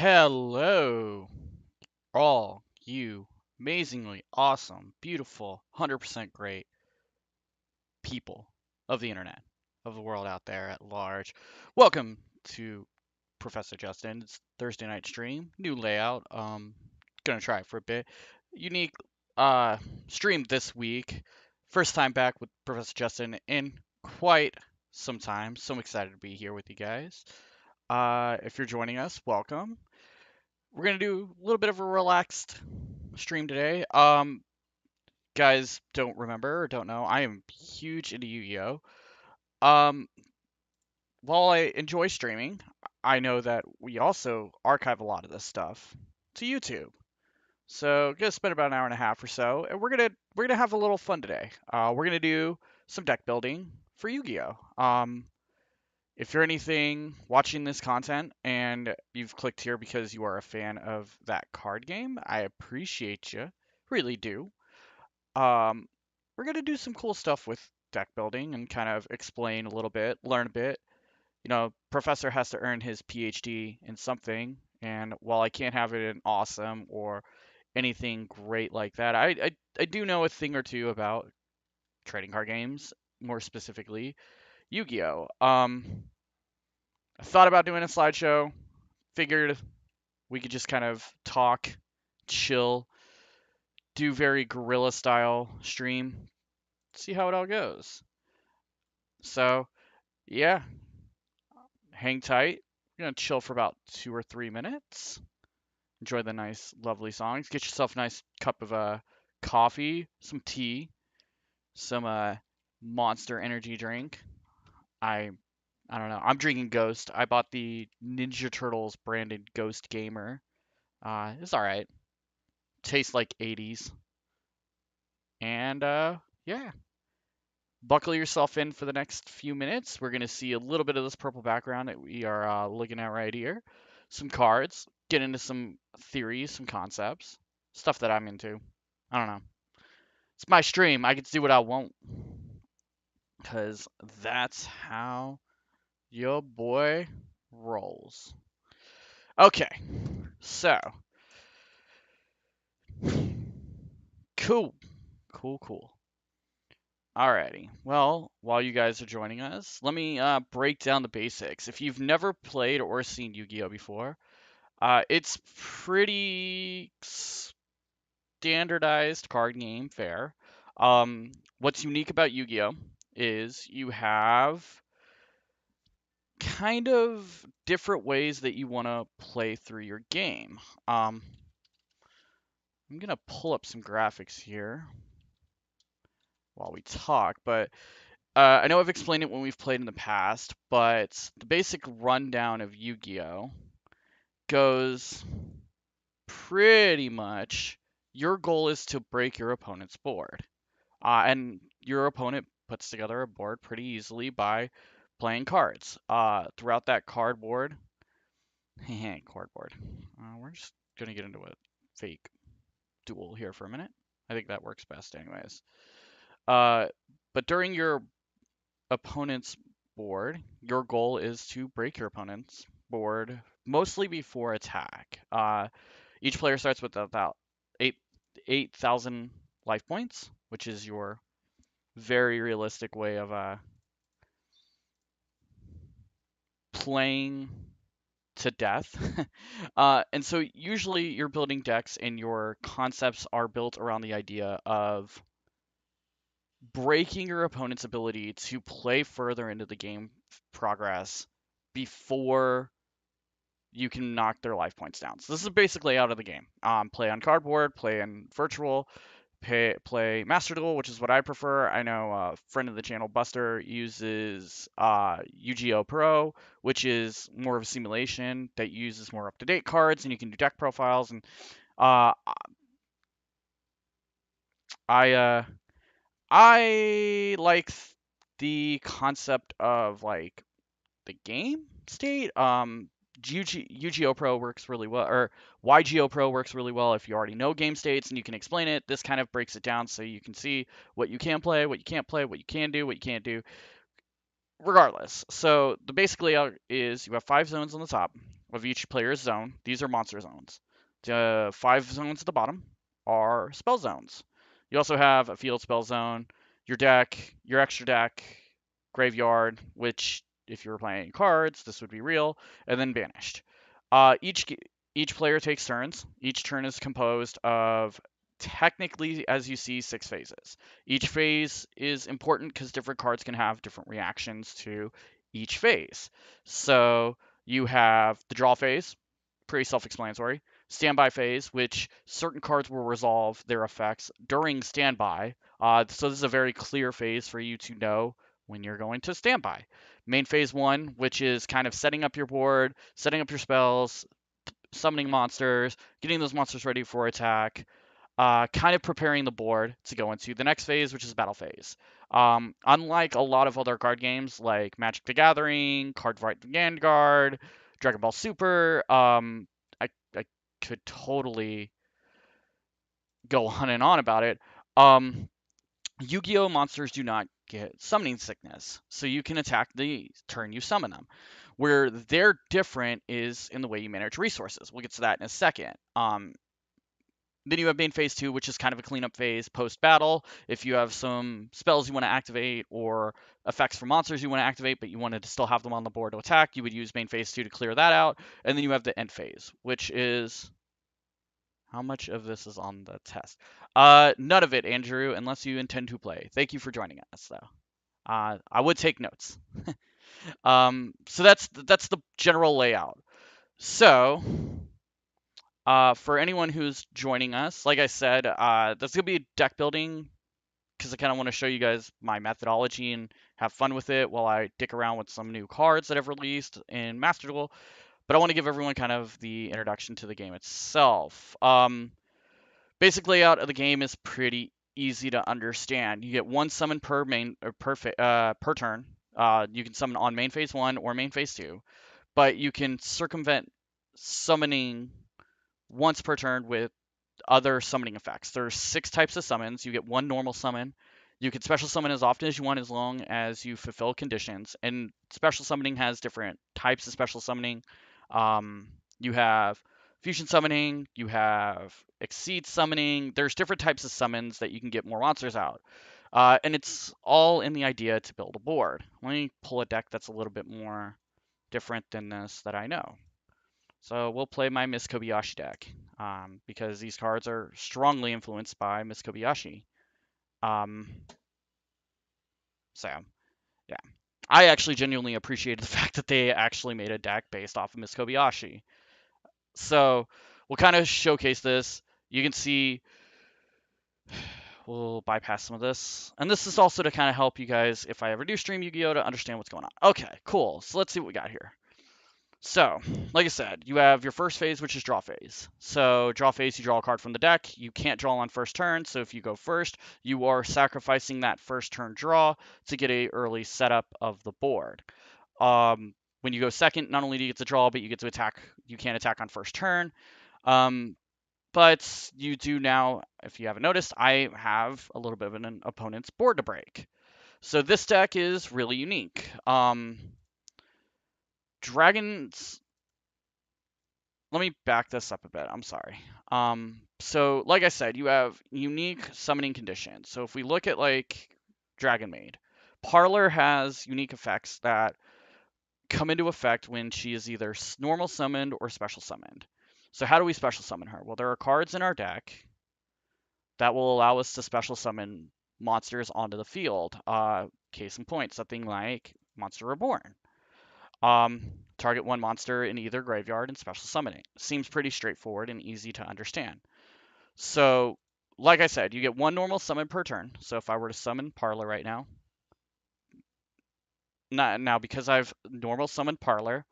Hello, all you amazingly awesome, beautiful, 100% great people of the internet, of the world out there at large. Welcome to Professor Justin. It's Thursday night stream, new layout. Gonna try it for a bit. Unique uh stream this week. First time back with Professor Justin in quite some time. So I'm excited to be here with you guys. If you're joining us, welcome. We're gonna do a little bit of a relaxed stream today. Guys don't remember or don't know, I am huge into Yu-Gi-Oh. Um, while I enjoy streaming, I know that we also archive a lot of this stuff to YouTube. So gonna spend about an hour and a half or so, and we're gonna have a little fun today. We're gonna do some deck building for Yu-Gi-Oh. If you're anything watching this content and you've clicked here because you are a fan of that card game, I appreciate you, really do. Um, we're gonna do some cool stuff with deck building and kind of explain a little bit, learn a bit. Professor has to earn his PhD in something, and while I can't have it in awesome or anything great like that, I do know a thing or two about trading card games, more specifically Yu-Gi-Oh. I thought about doing a slideshow, figured we could just kind of talk, chill, do very guerrilla style stream, see how it all goes. So, yeah, hang tight. We're gonna chill for about 2 or 3 minutes. Enjoy the nice, lovely songs. Get yourself a nice cup of coffee, some tea, some Monster Energy drink. I I don't know. I'm drinking Ghost. I bought the Ninja Turtles branded Ghost Gamer. It's all right. Tastes like 80s. And yeah, buckle yourself in for the next few minutes. We're going to see a little bit of this purple background that we are looking at right here. Some cards, get into some theories, some concepts, stuff that I'm into. I don't know. It's my stream. I can do what I want because that's how your boy rolls. Okay, so cool, cool. Alrighty. Well, while you guys are joining us, let me break down the basics. If you've never played or seen Yu-Gi-Oh before, it's pretty standardized card game fare. What's unique about Yu-Gi-Oh is you have kind of different ways that you want to play through your game. I'm gonna pull up some graphics here while we talk, but I know I've explained it when we've played in the past, but the basic rundown of Yu-Gi-Oh goes pretty much your goal is to break your opponent's board. And your opponent puts together a board pretty easily by playing cards. Throughout that cardboard, cardboard. We're just gonna get into a fake duel here for a minute. I think that works best, anyways. Uh, but during your opponent's board, your goal is to break your opponent's board mostly before attack. Each player starts with about 8,000 life points, which is your very realistic way of playing to death. And so usually you're building decks and your concepts are built around the idea of breaking your opponent's ability to play further into the game progress before you can knock their life points down. So this is basically out of the game. Play on cardboard, play in virtual, play Master Duel, which is what I prefer. I know a friend of the channel, Buster, uses Yu-Gi-Oh! Pro, which is more of a simulation that uses more up-to-date cards, and you can do deck profiles. And uh, I I like the concept of like the game state. Yu-Gi-Oh Pro works really well, or YGO Pro works really well if you already know game states and you can explain it. This kind of breaks it down so you can see what you can play, what you can't play, what you can do, what you can't do, regardless. So the basic layout is you have 5 zones on the top. of each player's zone. These are monster zones. The 5 zones at the bottom are spell zones. You also have a field spell zone, your deck, your extra deck, graveyard, which if you were playing cards, this would be real, and then banished. Each player takes turns. Each turn is composed of technically, as you see, 6 phases. Each phase is important because different cards can have different reactions to each phase. So you have the draw phase, pretty self-explanatory. Standby phase, which certain cards will resolve their effects during standby. So this is a very clear phase for you to know when you're going to standby. Main phase 1, which is kind of setting up your board, setting up your spells, summoning monsters, getting those monsters ready for attack, kind of preparing the board to go into the next phase, which is battle phase. Unlike a lot of other card games like Magic the Gathering, Card Fight Vanguard, Dragon Ball Super, I could totally go on and on about it. Um, Yu-Gi-Oh! Monsters do not get summoning sickness, so you can attack the turn you summon them. Where they're different is in the way you manage resources. We'll get to that in a second. Then you have main phase 2, which is kind of a cleanup phase post-battle. If you have some spells you want to activate or effects from monsters you want to activate, but you wanted to still have them on the board to attack, you would use main phase 2 to clear that out. And then you have the end phase, which is... How much of this is on the test? None of it, Andrew, unless you intend to play. Thank you for joining us, though. I would take notes. So that's the general layout. So, for anyone who's joining us, like I said, that's gonna be deck building because I kind of want to show you guys my methodology and have fun with it while I dick around with some new cards that I've released in Master Duel. But I want to give everyone kind of the introduction to the game itself. Basic layout of the game is pretty easy to understand. You get one summon per main or per turn. You can summon on main phase 1 or main phase 2, but you can circumvent summoning once per turn with other summoning effects. There's 6 types of summons. You get one normal summon. You can special summon as often as you want as long as you fulfill conditions. And special summoning has different types of special summoning. You have fusion summoning, you have exceed summoning. There's different types of summons that you can get more monsters out. And it's all in the idea to build a board. Let me pull a deck that's a little bit more different than this that I know. So we'll play my Miss Kobayashi deck because these cards are strongly influenced by Miss Kobayashi. Um, so, yeah. I actually genuinely appreciated the fact that they actually made a deck based off of Miss Kobayashi. So we'll kind of showcase this. You can see we'll bypass some of this. And this is also to kind of help you guys, if I ever do stream Yu-Gi-Oh! To understand what's going on. Okay, cool. So let's see what we got here. So, like I said, you have your first phase, which is draw phase. So, draw phase, you draw a card from the deck. You can't draw on first turn, so if you go first, you are sacrificing that first turn draw to get a early setup of the board. When you go second, not only do you get to draw, but you get to attack. You can't attack on first turn. But you do now, if you haven't noticed, I have a little bit of an opponent's board to break. So this deck is really unique. Dragons. Let me back this up a bit. I'm sorry. So like I said, you have unique summoning conditions. So if we look at like Dragon Maid, Parlor has unique effects that come into effect when she is either normal summoned or special summoned. So how do we special summon her? Well, there are cards in our deck that will allow us to special summon monsters onto the field. Case in point, something like Monster Reborn. Target one monster in either graveyard and special summoning. Seems pretty straightforward and easy to understand. So, like I said, you get one normal summon per turn. So if I were to summon Parlor right now, now because I've normal summoned Parlor,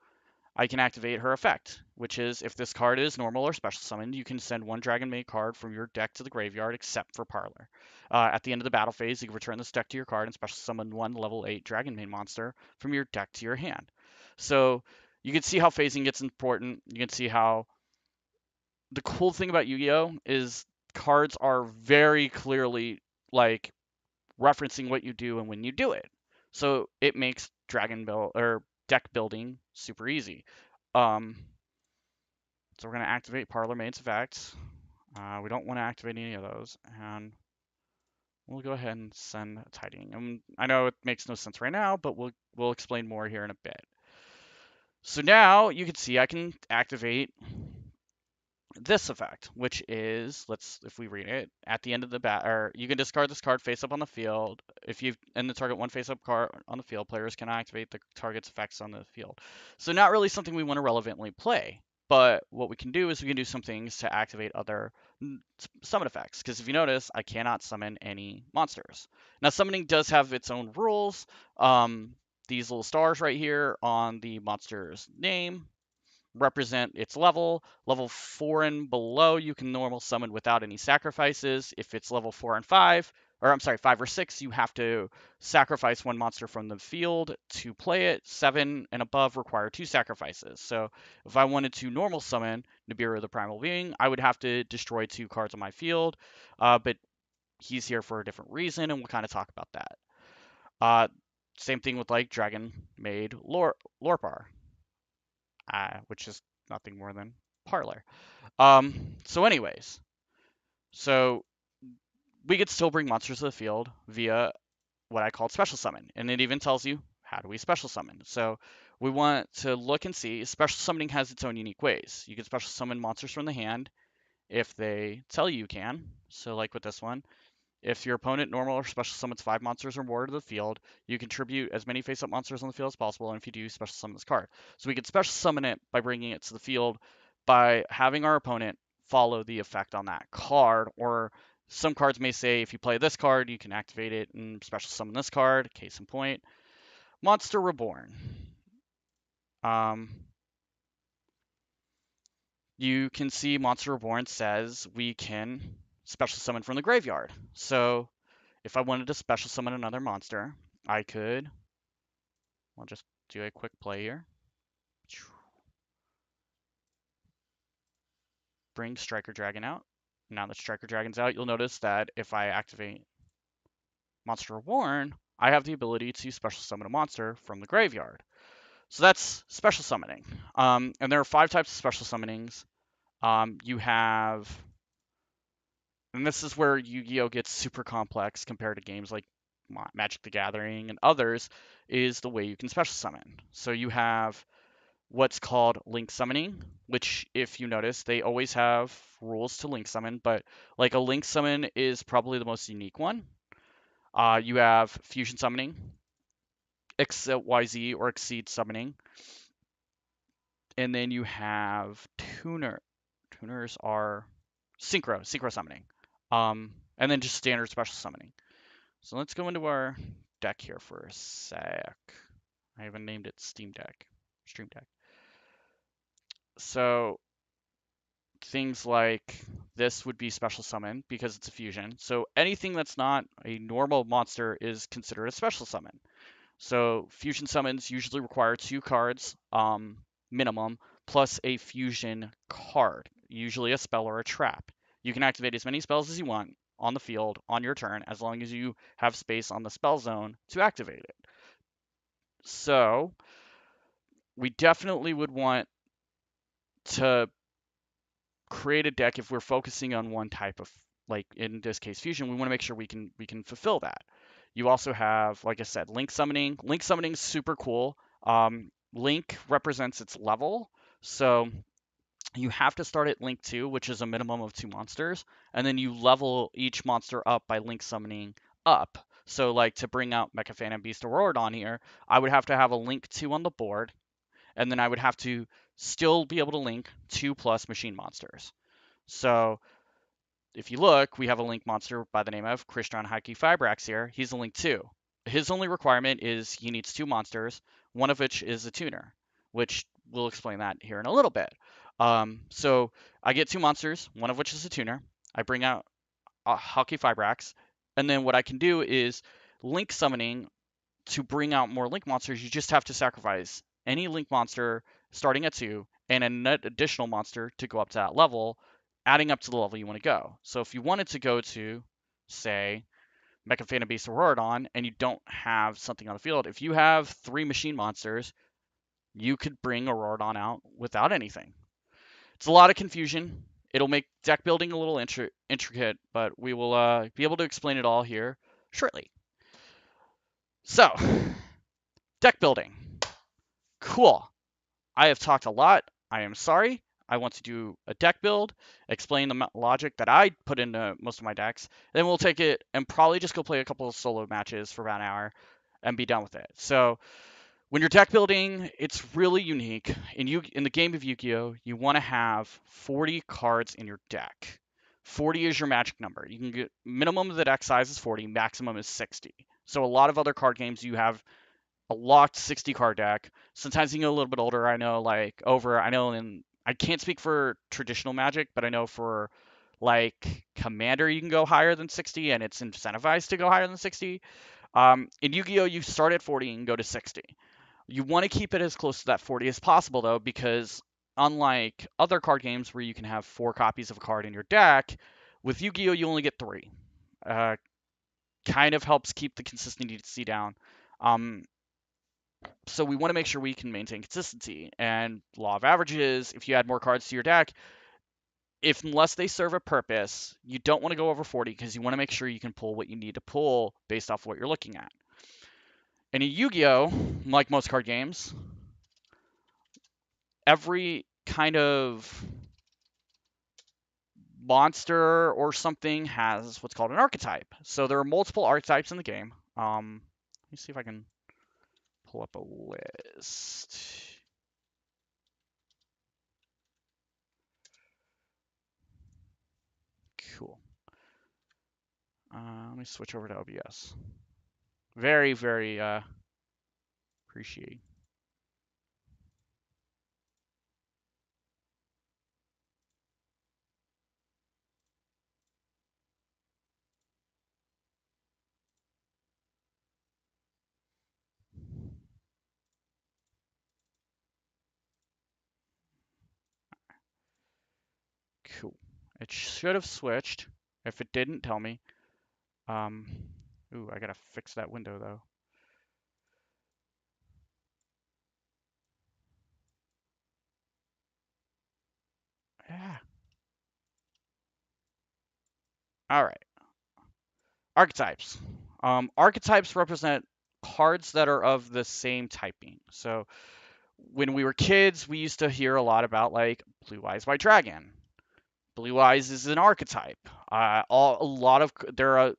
I can activate her effect, which is if this card is normal or special summoned, you can send one Dragon Maid card from your deck to the graveyard except for Parlor. At the end of the battle phase, you can return this deck to your card and special summon one level 8 Dragon Maid monster from your deck to your hand. So you can see how phasing gets important. You can see how the cool thing about Yu-Gi-Oh! Is cards are very clearly like referencing what you do and when you do it. So it makes Dragon build or deck building super easy. Um, So we're going to activate Parlor Maid's effect. We don't want to activate any of those, and we'll go ahead and send tidying. And I know it makes no sense right now, but we'll explain more here in a bit. So now you can see I can activate this effect, which is, if we read it, at the end of the or you can discard this card face up on the field. If you've and the target one face up card on the field, players can activate the target's effects on the field. So not really something we want to relevantly play, but what we can do is we can do some things to activate other summon effects. Because if you notice, I cannot summon any monsters. Now summoning does have its own rules. These little stars right here on the monster's name represent its level. Level 4 and below, you can normal summon without any sacrifices. If it's level 4 and 5, or I'm sorry, 5 or 6, you have to sacrifice one monster from the field to play it. 7 and above require 2 sacrifices. So if I wanted to normal summon Nibiru the Primal Being, I would have to destroy 2 cards on my field, but he's here for a different reason, and we'll kind of talk about that. Same thing with like Dragon Maid Lorpar, which is nothing more than Parlor. So anyways, so we could still bring monsters to the field via what I called special summon, and it even tells you how do we special summon. So we want to look and see. Special summoning has its own unique ways. You can special summon monsters from the hand if they tell you can. So like with this one, if your opponent normal or special summons 5 monsters or more to the field, you contribute as many face-up monsters on the field as possible, and if you do, special summon this card. So we can special summon it by bringing it to the field by having our opponent follow the effect on that card, or some cards may say if you play this card, you can activate it and special summon this card. Case in point, Monster Reborn. You can see Monster Reborn says we can special summon from the graveyard. So if I wanted to special summon another monster, I could, I'll just do a quick play here. Bring Striker Dragon out. Now that Striker Dragon's out, you'll notice that if I activate Monster Reborn, I have the ability to special summon a monster from the graveyard. So that's special summoning. And there are 5 types of special summonings. You have, and this is where Yu-Gi-Oh gets super complex compared to games like Magic the Gathering and others, is the way you can special summon. So you have what's called link summoning, which if you notice, they always have rules to link summon, but like a link summon is probably the most unique one. You have fusion summoning, XYZ or exceed summoning, and then you have tuner. Tuners are synchro summoning, and then just standard special summoning. So let's go into our deck here for a sec. I haven't named it Stream Deck. So things like this would be special summon because it's a fusion. So anything that's not a normal monster is considered a special summon. So fusion summons usually require 2 cards minimum plus a fusion card, usually a spell or a trap. You can activate as many spells as you want on the field on your turn as long as you have space on the spell zone to activate it. So we definitely would want to create a deck if we're focusing on one type of, like in this case fusion. We want to make sure we can fulfill that. You also have, like I said, link summoning. Link summoning is super cool. Link represents its level, so you have to start at link 2, which is a minimum of 2 monsters, and then you level each monster up by link summoning up. So like to bring out Mecha Phantom Beast Aurora on here, I would have to have a link 2 on the board, and then I would have to still be able to link 2 plus machine monsters. So if you look, we have a link monster by the name of Crystron Haki Fibrax here. He's a link 2. His only requirement is he needs 2 monsters, one of which is a tuner, which we'll explain that here in a little bit. So I get 2 monsters, one of which is a tuner. I bring out Haki Fibrax, and then what I can do is link summoning to bring out more link monsters. You just have to sacrifice any link monster starting at 2 and an additional monster to go up to that level, adding up to the level you want to go. So if you wanted to go to, say, Mecha Phantom Beast Auroradon, and you don't have something on the field, if you have 3 machine monsters, you could bring Auroradon out without anything. It's a lot of confusion. It'll make deck building a little intricate, but we will be able to explain it all here shortly. So, deck building. Cool. I have talked a lot. I am sorry. I want to do a deck build, explain the logic that I put into most of my decks. Then we'll take it and probably just go play a couple of solo matches for about an hour and be done with it. So, when you're deck building, it's really unique. In the game of Yu-Gi-Oh, you want to have 40 cards in your deck. 40 is your magic number. You can get minimum of the deck size is 40, maximum is 60. So a lot of other card games you have a locked 60 card deck. Sometimes you can go a little bit older. I know and I can't speak for traditional Magic, but I know for like Commander you can go higher than 60 and it's incentivized to go higher than 60. In Yu-Gi-Oh you start at 40 and go to 60. You want to keep it as close to that 40 as possible, though, because unlike other card games where you can have 4 copies of a card in your deck, with Yu-Gi-Oh! You only get 3. Uh, kind of helps keep the consistency down. Um, so we want to make sure we can maintain consistency. And law of averages, if you add more cards to your deck, if unless they serve a purpose, you don't want to go over 40 because you want to make sure you can pull what you need to pull based off what you're looking at. And in Yu-Gi-Oh, like most card games, every kind of monster or something has what's called an archetype. So there are multiple archetypes in the game. Let me see if I can pull up a list. Cool. Let me switch over to OBS. Very, very appreciate. Cool. It should have switched. If it didn't, tell me. Um, ooh, I gotta fix that window though. Yeah. All right. Archetypes. Archetypes represent cards that are of the same typing. So when we were kids, we used to hear a lot about like Blue Eyes White Dragon. Blue Eyes is an archetype. A lot of they're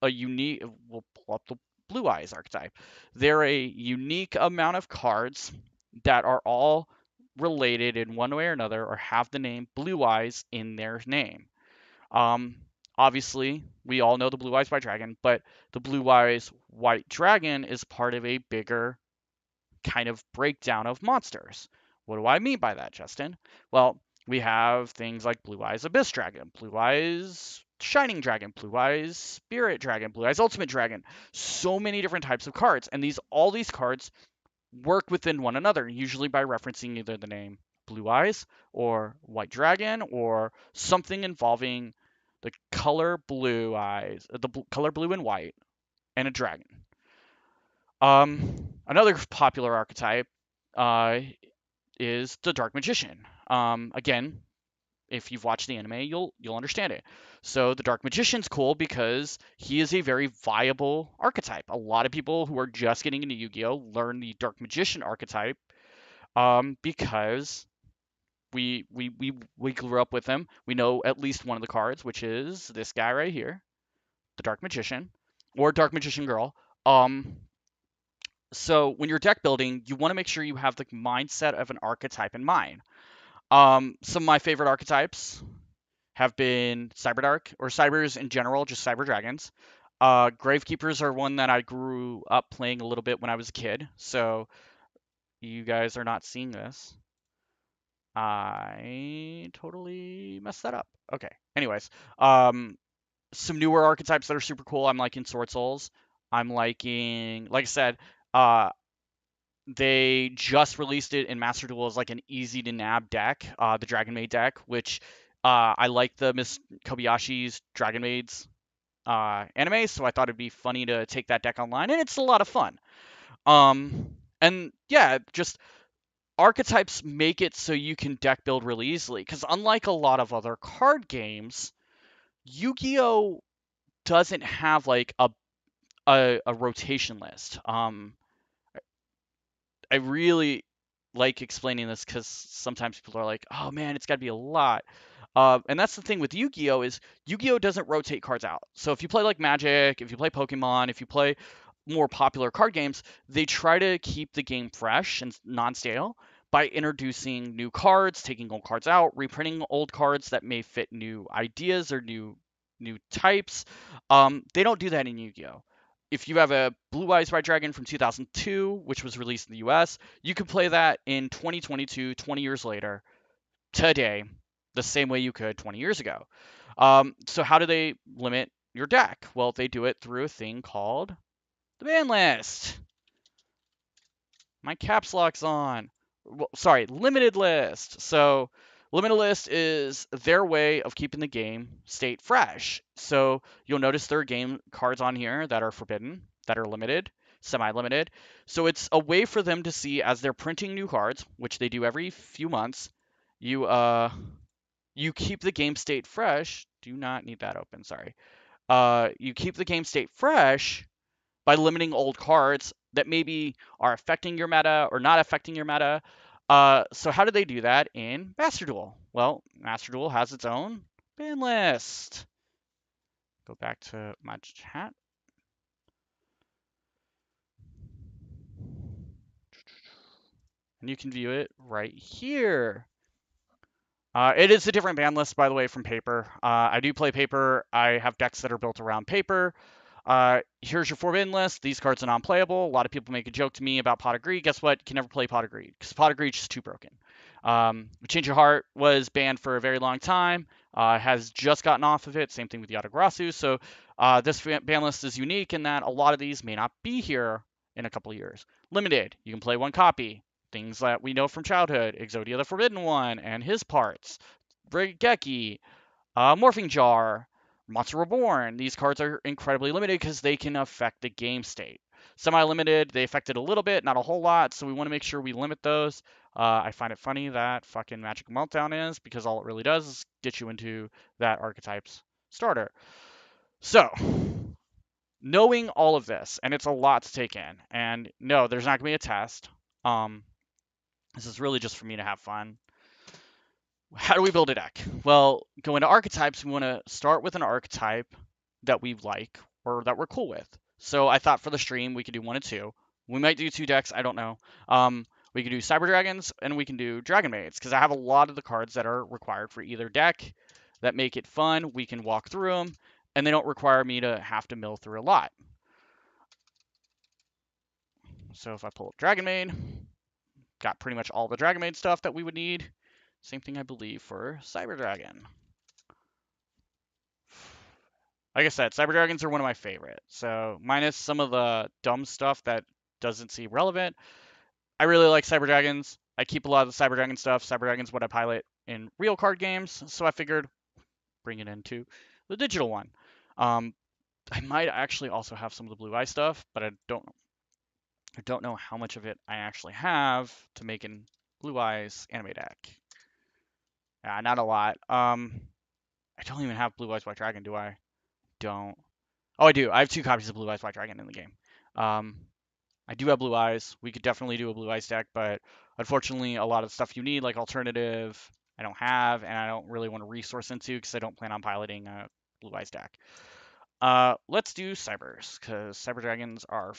a unique. We'll pull up the Blue Eyes archetype. They're a unique amount of cards that are all related in one way or another, or have the name Blue Eyes in their name. Um, Obviously, we all know the Blue Eyes White Dragon, but the Blue Eyes White Dragon is part of a bigger kind of breakdown of monsters. What do I mean by that, Justin? Well, we have things like Blue Eyes Abyss Dragon, Blue Eyes Shining Dragon, Blue Eyes Spirit Dragon, Blue Eyes Ultimate Dragon. So many different types of cards, and all these cards work within one another, usually by referencing either the name Blue Eyes or White Dragon or something involving the color blue eyes, color blue and white, and a dragon. Another popular archetype uh, is the Dark Magician. Again, if you've watched the anime, you'll understand it. So the Dark Magician's cool because he is a very viable archetype. A lot of people who are just getting into Yu-Gi-Oh learn the Dark Magician archetype because we grew up with him. We know at least one of the cards, which is this guy right here, the Dark Magician, or Dark Magician Girl. Um, so when you're deck building, you want to make sure you have the mindset of an archetype in mind. Some of my favorite archetypes have been Cyberdark, or Cybers in general, just Cyber Dragons. Gravekeepers are one that I grew up playing a little bit when I was a kid, so you guys are not seeing this. I totally messed that up. Okay. Anyways, some newer archetypes that are super cool. I'm liking Sword Souls. I'm liking, like I said, uh, they just released it in Master Duel as like an easy to nab deck, the Dragon Maid deck, which I like the Miss Kobayashi's Dragon Maids anime, so I thought it'd be funny to take that deck online, and it's a lot of fun. And yeah, just Archetypes make it so you can deck build really easily, because unlike a lot of other card games, Yu-Gi-Oh doesn't have like a rotation list. I really like explaining this because sometimes people are like, "Oh man, it's got to be a lot." And that's the thing with Yu-Gi-Oh is Yu-Gi-Oh doesn't rotate cards out. So if you play like Magic, if you play Pokemon, if you play more popular card games, they try to keep the game fresh and non-stale by introducing new cards, taking old cards out, reprinting old cards that may fit new ideas or new types. They don't do that in Yu-Gi-Oh. If you have a Blue Eyes White Dragon from 2002, which was released in the US, you can play that in 2022, 20 years later, today, the same way you could 20 years ago. So how do they limit your deck? Well, they do it through a thing called the ban list. My caps lock's on. Well, sorry, limited list. So limited list is their way of keeping the game state fresh. So you'll notice there are game cards on here that are forbidden, that are limited, semi-limited. So it's a way for them to see as they're printing new cards, which they do every few months. You keep the game state fresh. Do not need that open, sorry. You keep the game state fresh by limiting old cards that maybe are affecting your meta or not affecting your meta. So how do they do that in Master Duel? Well, Master Duel has its own ban list. Go back to my chat. And you can view it right here. It is a different ban list, by the way, from Paper. I do play Paper. I have decks that are built around Paper. Here's your forbidden list. These cards are non-playable. A lot of people make a joke to me about Pot of Greed. Guess what? You can never play Pot of Greed because Pot of Greed is just too broken. Change Your Heart was banned for a very long time. Has just gotten off of it. Same thing with Yatagarasu. So this ban list is unique in that a lot of these may not be here in a couple of years. Limited. You can play one copy. Things that we know from childhood, Exodia the Forbidden One and his parts, Brigeki, Morphing Jar, Monster Reborn. These cards are incredibly limited because they can affect the game state. Semi-limited, they affect it a little bit, not a whole lot, so we want to make sure we limit those. I find it funny that fucking Magic Meltdown is, because all it really does is get you into that Archetypes starter. So, knowing all of this, and it's a lot to take in, and no, there's not going to be a test. This is really just for me to have fun. How do we build a deck? Well, go into archetypes. We want to start with an archetype that we like or that we're cool with. So I thought for the stream we could do one and two. We might do two decks. I don't know. We can do Cyber Dragons and we can do Dragon Maids because I have a lot of the cards that are required for either deck that make it fun. We can walk through them and they don't require me to have to mill through a lot. So if I pull up Dragon Maid, got pretty much all the Dragon Maid stuff that we would need. Same thing, I believe, for Cyber Dragon. Like I said, Cyber Dragons are one of my favorite. So minus some of the dumb stuff that doesn't seem relevant, I really like Cyber Dragons. I keep a lot of the Cyber Dragon stuff. Cyber Dragon's what I pilot in real card games, so I figured bring it into the digital one. I might actually also have some of the Blue Eye stuff, but I don't know how much of it I actually have to make in Blue Eyes anime deck. Yeah, not a lot. I don't even have Blue Eyes White Dragon, do I? Don't. Oh, I do. I have 2 copies of Blue Eyes White Dragon in the game. I do have Blue Eyes. We could definitely do a Blue Eyes deck, but unfortunately, a lot of the stuff you need, like alternative, I don't have, and I don't really want to resource into because I don't plan on piloting a Blue Eyes deck. Let's do Cybers, because Cyber Dragons are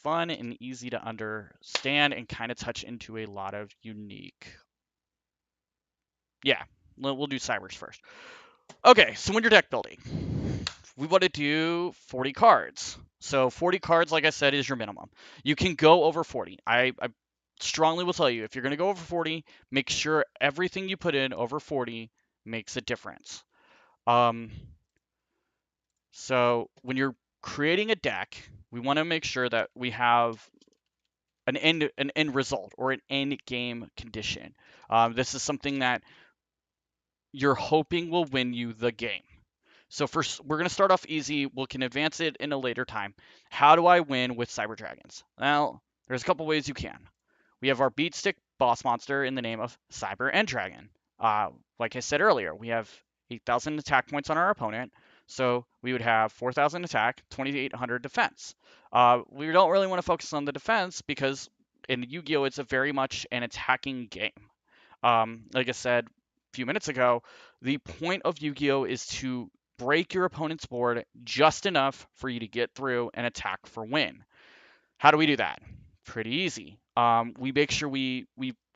fun and easy to understand and kind of touch into a lot of unique. Yeah, we'll do Cybers first. Okay, so when you're deck building, we want to do 40 cards. So 40 cards, like I said, is your minimum. You can go over 40. I strongly will tell you, if you're going to go over 40, make sure everything you put in over 40 makes a difference. So when you're creating a deck, we want to make sure that we have an end result or an end game condition. This is something that you're hoping will win you the game. So first, we're going to start off easy. We can advance it in a later time. How do I win with Cyber Dragons? Well, there's a couple ways you can. We have our beat stick boss monster in the name of Cyber End Dragon. Like I said earlier, we have 8,000 attack points on our opponent, so we would have 4,000 attack, 2,800 defense. We don't really want to focus on the defense because in Yu-Gi-Oh! It's a very much an attacking game. Like I said a few minutes ago, the point of Yu-Gi-Oh! Is to break your opponent's board just enough for you to get through and attack for win. How do we do that? Pretty easy. We make sure we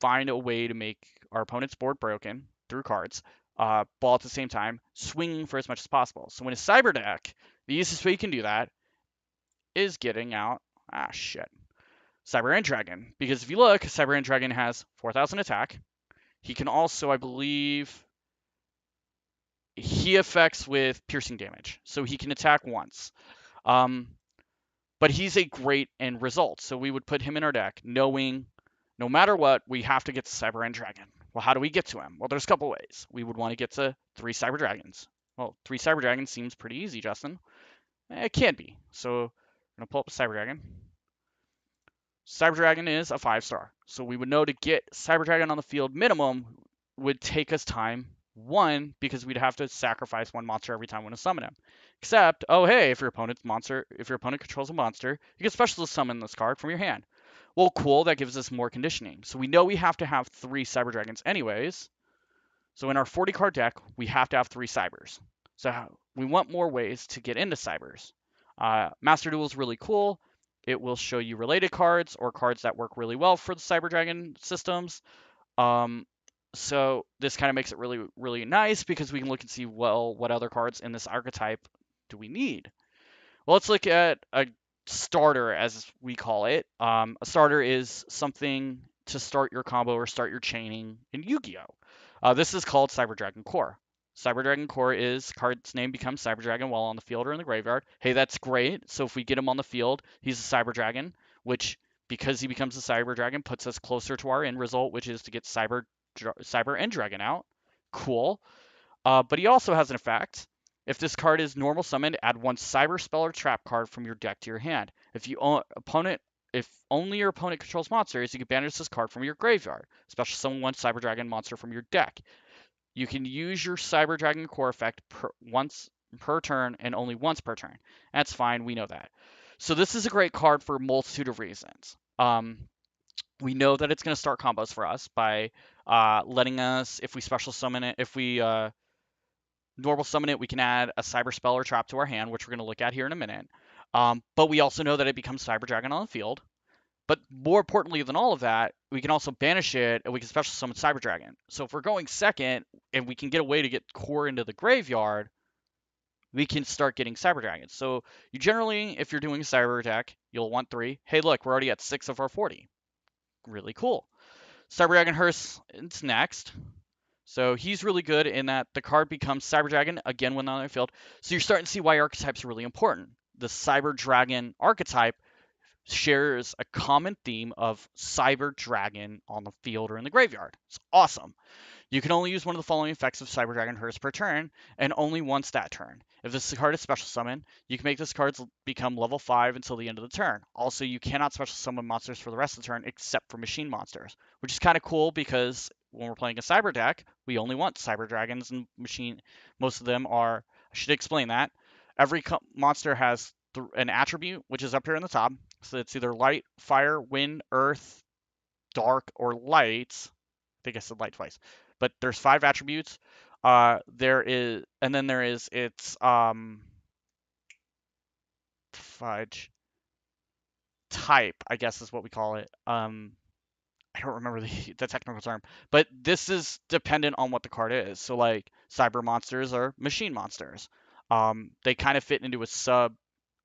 find a way to make our opponent's board broken through cards, while at the same time swinging for as much as possible. So in a cyber deck, the easiest way you can do that is getting out Cyber End Dragon. Because if you look, Cyber End Dragon has 4,000 attack. He can also, I believe, he affects with piercing damage, so he can attack once. But he's a great end result, so we would put him in our deck, knowing no matter what, we have to get to Cyber End Dragon. Well, how do we get to him? Well, there's a couple ways. We would want to get to 3 Cyber Dragons. Well, 3 Cyber Dragons seems pretty easy, Justin. It can be. So we're going to pull up a Cyber Dragon. Cyber Dragon is a 5-star. So we would know to get Cyber Dragon on the field minimum would take us time. 1, because we'd have to sacrifice 1 monster every time we want to summon him. Except, oh hey, if your opponent controls a monster, you can special summon this card from your hand. Well, cool, that gives us more conditioning. So we know we have to have 3 Cyber Dragons anyways. So in our 40 card deck, we have to have 3 Cybers. So we want more ways to get into Cybers. Master Duel is really cool. It will show you related cards or cards that work really well for the Cyber Dragon systems. So this kind of makes it really, really nice because we can look and see, well, what other cards in this archetype do we need? Well, let's look at a starter, as we call it. A starter is something to start your combo or start your chaining in Yu-Gi-Oh! This is called Cyber Dragon Core. Cyber Dragon Core is card's name becomes Cyber Dragon while on the field or in the graveyard. Hey, that's great. So if we get him on the field, he's a Cyber Dragon, which because he becomes a Cyber Dragon puts us closer to our end result, which is to get Cyber End Dragon out. Cool. But he also has an effect. If this card is normal summoned, add 1 Cyber Spell or Trap card from your deck to your hand. If only your opponent controls monsters, you can banish this card from your graveyard. Special summon 1 Cyber Dragon monster from your deck. You can use your Cyber Dragon Core effect once per turn and only once per turn. That's fine, we know that. So this is a great card for a multitude of reasons. We know that it's going to start combos for us by letting us, if we special summon it, if we normal summon it, we can add a Cyber Spell or Trap to our hand, which we're going to look at here in a minute. But we also know that it becomes Cyber Dragon on the field. But more importantly than all of that, we can also banish it, and we can special summon Cyber Dragon. So if we're going second, and we can get a way to get Core into the graveyard, we can start getting Cyber Dragons. So you generally, if you're doing a Cyber deck, you'll want 3. Hey, look, we're already at 6 of our 40. Really cool. Cyber Dragon Hearse is next. So he's really good in that the card becomes Cyber Dragon again when on the field. So you're starting to see why archetypes are really important. The Cyber Dragon archetype shares a common theme of Cyber Dragon on the field or in the graveyard. It's awesome. You can only use one of the following effects of Cyber Dragon Hearse per turn, and only once that turn. If this card is special summon, you can make this card become level 5 until the end of the turn. Also, you cannot special summon monsters for the rest of the turn except for machine monsters, which is kind of cool because when we're playing a Cyber deck, we only want Cyber Dragons and machine. Most of them are, I should explain that. Every monster has an attribute, which is up here in the top. So it's either light, fire, wind, earth, dark, or light. I think I said light twice. But there's 5 attributes. There is its fudge type, I guess is what we call it. I don't remember the technical term, but this is dependent on what the card is. So like cyber monsters are machine monsters. They kind of fit into a sub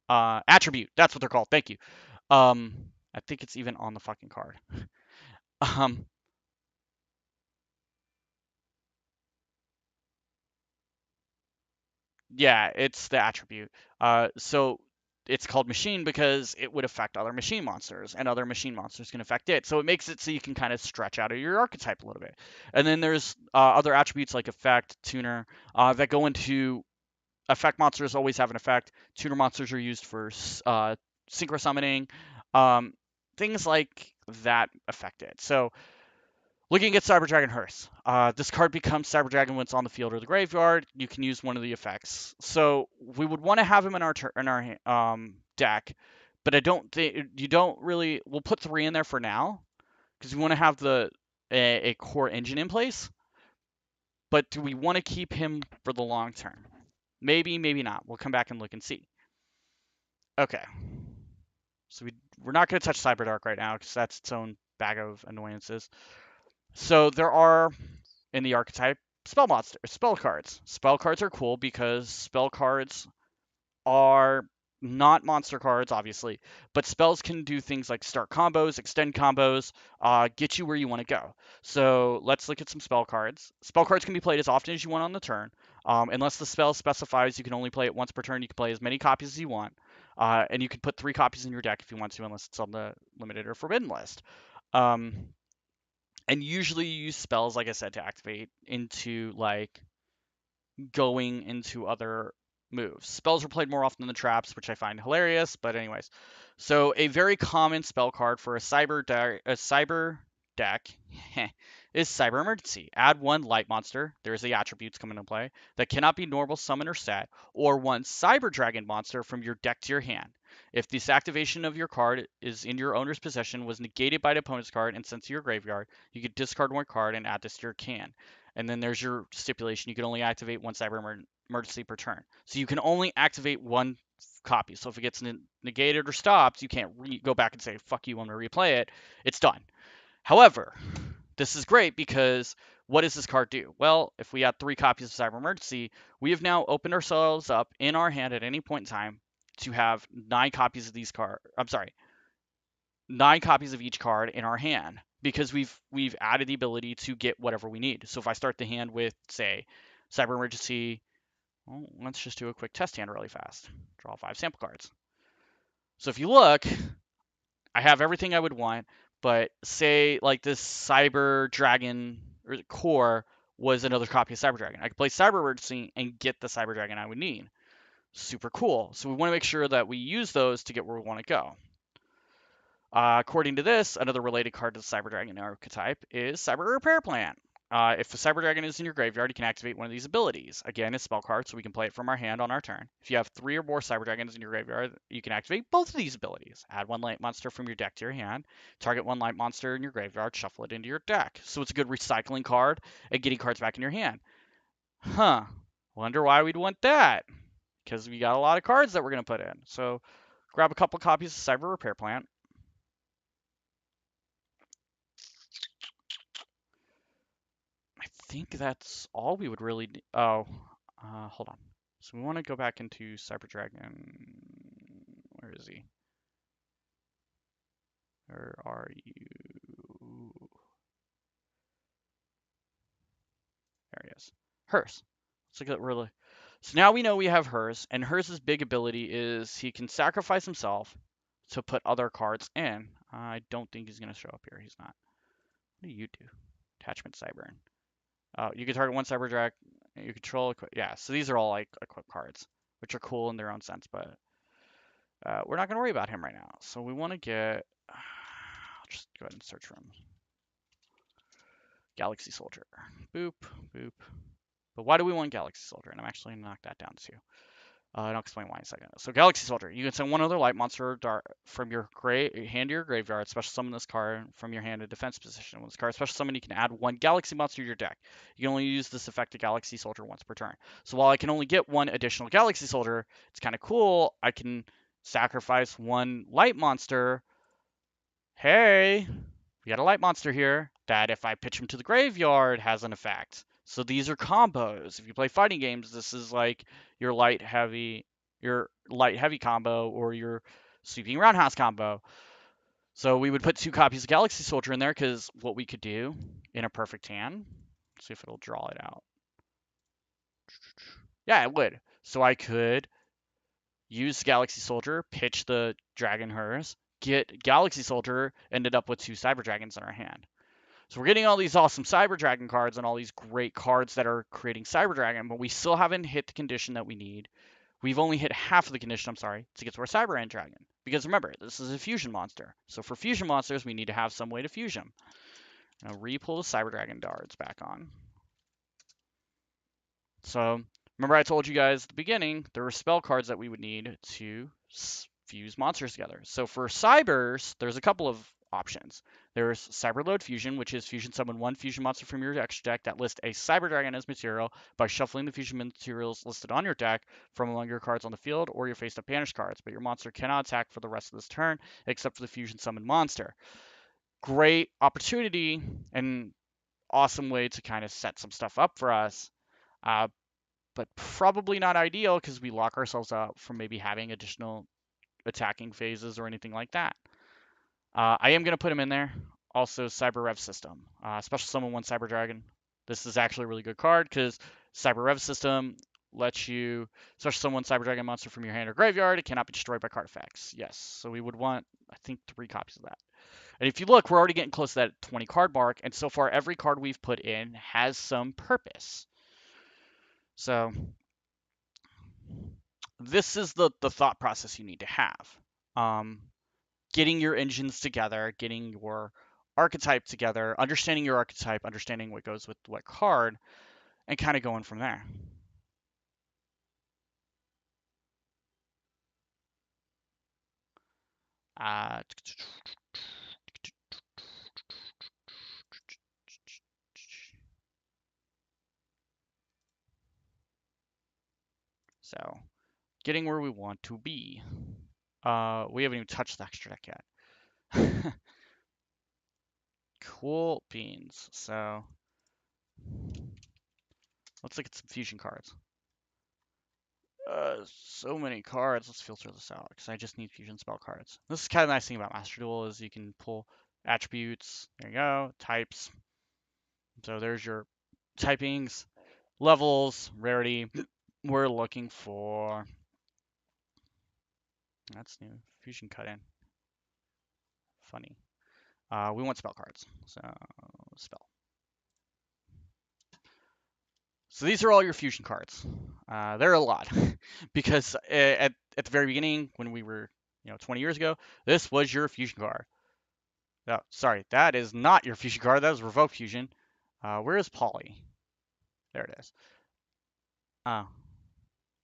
attribute. That's what they're called. Thank you. I think it's even on the fucking card. Yeah, it's the attribute. So it's called machine because it would affect other machine monsters, and other machine monsters can affect it. So it makes it so you can kind of stretch out of your archetype a little bit. And then there's other attributes like effect, tuner, that go into effect monsters always have an effect. Tuner monsters are used for synchro summoning, things like that affect it. So Looking at Cyber Dragon Hearse, this card becomes Cyber Dragon when it's on the field or the graveyard. You can use one of the effects. So we would want to have him in our deck, but I don't think you don't really. We'll put 3 in there for now because we want to have a core engine in place. But do we want to keep him for the long term? Maybe, maybe not. We'll come back and look and see. Okay. So we're not going to touch Cyberdark right now because that's its own bag of annoyances. So there are in the archetype spell cards. Spell cards are cool because spell cards are not monster cards, obviously, but spells can do things like start combos, extend combos, get you where you want to go. So let's look at some spell cards. Spell cards can be played as often as you want on the turn. Unless the spell specifies you can only play it once per turn, you can play as many copies as you want. And you can put 3 copies in your deck if you want to, unless it's on the limited or forbidden list. Um, and usually you use spells, like I said, to activate into like going into other moves. Spells are played more often than the traps, which I find hilarious, but anyways. So a very common spell card for a cyber deck is Cyber Emergency. Add 1 light monster, there's the attributes come into play, that cannot be normal summon or set, or 1 Cyber Dragon monster from your deck to your hand. If this activation of your card is in your owner's possession was negated by the opponent's card and sent to your graveyard, you could discard 1 card and add this to your can. And then there's your stipulation. You can only activate 1 Cyber Emergency per turn. So you can only activate 1 copy. So if it gets negated or stopped, you can't go back and say, fuck you, I'm going to replay it. It's done. However, this is great because what does this card do? Well, if we add 3 copies of Cyber Emergency, we have now opened ourselves up in our hand at any point in time to have 9 copies of these cards. I'm sorry, 9 copies of each card in our hand because we've added the ability to get whatever we need. So if I start the hand with, say, Cyber Emergency, well, let's just do a quick test hand really fast. Draw 5 sample cards. So if you look, I have everything I would want, but say like this Cyber Dragon or core was another copy of Cyber Dragon. I could play Cyber Emergency and get the Cyber Dragon I would need. Super cool. So we want to make sure that we use those to get where we want to go. According to this, another related card to the Cyber Dragon archetype is Cyber Repair Plan. If a Cyber Dragon is in your graveyard, you can activate one of these abilities. Again, it's spell card, so we can play it from our hand on our turn. If you have 3 or more Cyber Dragons in your graveyard, you can activate both of these abilities. Add 1 light monster from your deck to your hand. Target 1 light monster in your graveyard, shuffle it into your deck. So it's a good recycling card and getting cards back in your hand. Huh. Wonder why we'd want that. Because we got a lot of cards that we're going to put in. So grab a couple copies of Cyber Repair Plan. I think that's all we would really need. Oh, hold on. So we want to go back into Cyber Dragon. Where is he? Where are you? There he is. Hers. Let's look at really. So now we know we have hers, and hers' big ability is he can sacrifice himself to put other cards in. I don't think he's going to show up here. He's not. What do you do? Attachment Cyber. You can target 1 Cyber Dragon. You control. Yeah, so these are all like equip cards, which are cool in their own sense, but we're not going to worry about him right now. So we want to get. I'll just go ahead and search for him. Galaxy Soldier. Boop, boop. But why do we want Galaxy Soldier? And I'm actually going to knock that down too. I'll explain why in a second. So Galaxy Soldier, you can send 1 other light monster from your hand to your graveyard, special summon this card from your hand to defense position. When this card special summon, you can add 1 Galaxy monster to your deck. You can only use this effect to Galaxy Soldier once per turn. So while I can only get 1 additional Galaxy Soldier, it's kind of cool. I can sacrifice 1 light monster. Hey, we got a light monster here that if I pitch him to the graveyard has an effect. So these are combos. If you play fighting games, this is like your light heavy combo or your sweeping roundhouse combo. So we would put 2 copies of Galaxy Soldier in there because what we could do in a perfect hand, see if it'll draw it out. Yeah, it would. So I could use Galaxy Soldier, pitch the Dragon Hers, get Galaxy Soldier, ended up with 2 Cyber Dragons in our hand. So we're getting all these awesome Cyber Dragon cards and all these great cards that are creating Cyber Dragon, but we still haven't hit the condition that we need. We've only hit half of the condition, I'm sorry, to get to our Cyber End Dragon. Because remember, this is a fusion monster. So for fusion monsters, we need to have some way to fuse them. I'll re-pull the Cyber Dragon Dards back on. So remember I told you guys at the beginning there were spell cards that we would need to fuse monsters together. So for Cybers, there's a couple of options. There's Cyberload Fusion, which is fusion summon one fusion monster from your extra deck that lists a Cyber Dragon as material by shuffling the fusion materials listed on your deck from among your cards on the field or your face-up banished cards, but your monster cannot attack for the rest of this turn except for the fusion summon monster. Great opportunity and awesome way to kind of set some stuff up for us. Uh, but probably not ideal because we lock ourselves out from maybe having additional attacking phases or anything like that. I am going to put him in there. Also, Cyber Rev System. Special Summon 1 Cyber Dragon. This is actually a really good card because Cyber Rev System lets you special summon 1 Cyber Dragon monster from your hand or graveyard. It cannot be destroyed by card effects. Yes, so we would want, I think, 3 copies of that. And if you look, we're already getting close to that 20 card mark, and so far every card we've put in has some purpose. So this is the thought process you need to have. Getting your engines together, getting your archetype together, understanding your archetype, understanding what goes with what card, and kind of going from there. So, getting where we want to be. We haven't even touched the extra deck yet. Cool beans. So, let's look at some fusion cards. So many cards. Let's filter this out because I just need fusion spell cards. This is kind of the nice thing about Master Duel is you can pull attributes. There you go. Types. So there's your typings, levels, rarity. We're looking for. That's new. Fusion cut in. Funny. We want spell cards. So spell. So these are all your fusion cards. They're a lot because at the very beginning, when we were 20 years ago, this was your fusion card. Oh, sorry, that is not your fusion card. That was Revoke Fusion. Where is Poly? There it is. Oh,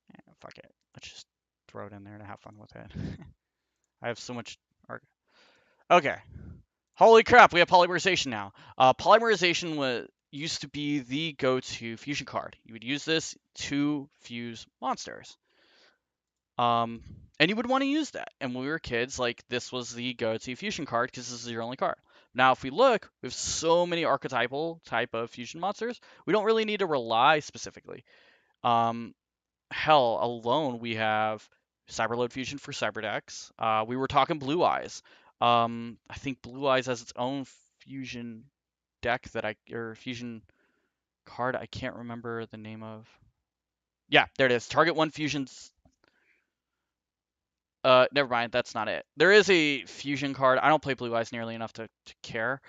yeah, fuck it. Let's just throw it in there to have fun with it. I have so much art. Okay. Holy crap, we have Polymerization now. Polymerization used to be the go-to fusion card. You would use this to fuse monsters. And you would want to use that. And when we were kids, like this was the go-to fusion card because this is your only card. Now, if we look, we have so many archetypal type of fusion monsters. We don't really need to rely specifically. Hell, alone we have Cyberload Fusion for Cyberdecks. We were talking Blue Eyes. I think Blue Eyes has its own fusion deck or fusion card. I can't remember the name of. Yeah, there it is. Target one fusions. Never mind. That's not it. There is a fusion card. I don't play Blue Eyes nearly enough to care.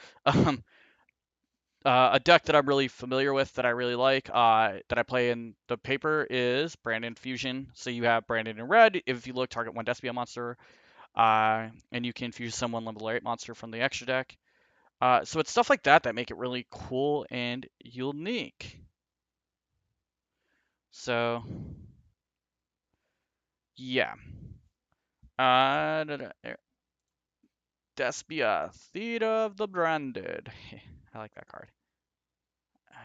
A deck that I'm really familiar with that I really like that I play in the paper is Brandon Fusion. So you have Brandon in red. If you look, target one Despia monster, and you can fuse someone level 8 monster from the extra deck. So it's stuff like that that make it really cool and unique. So yeah. Despia, Theta of the Branded. I like that card.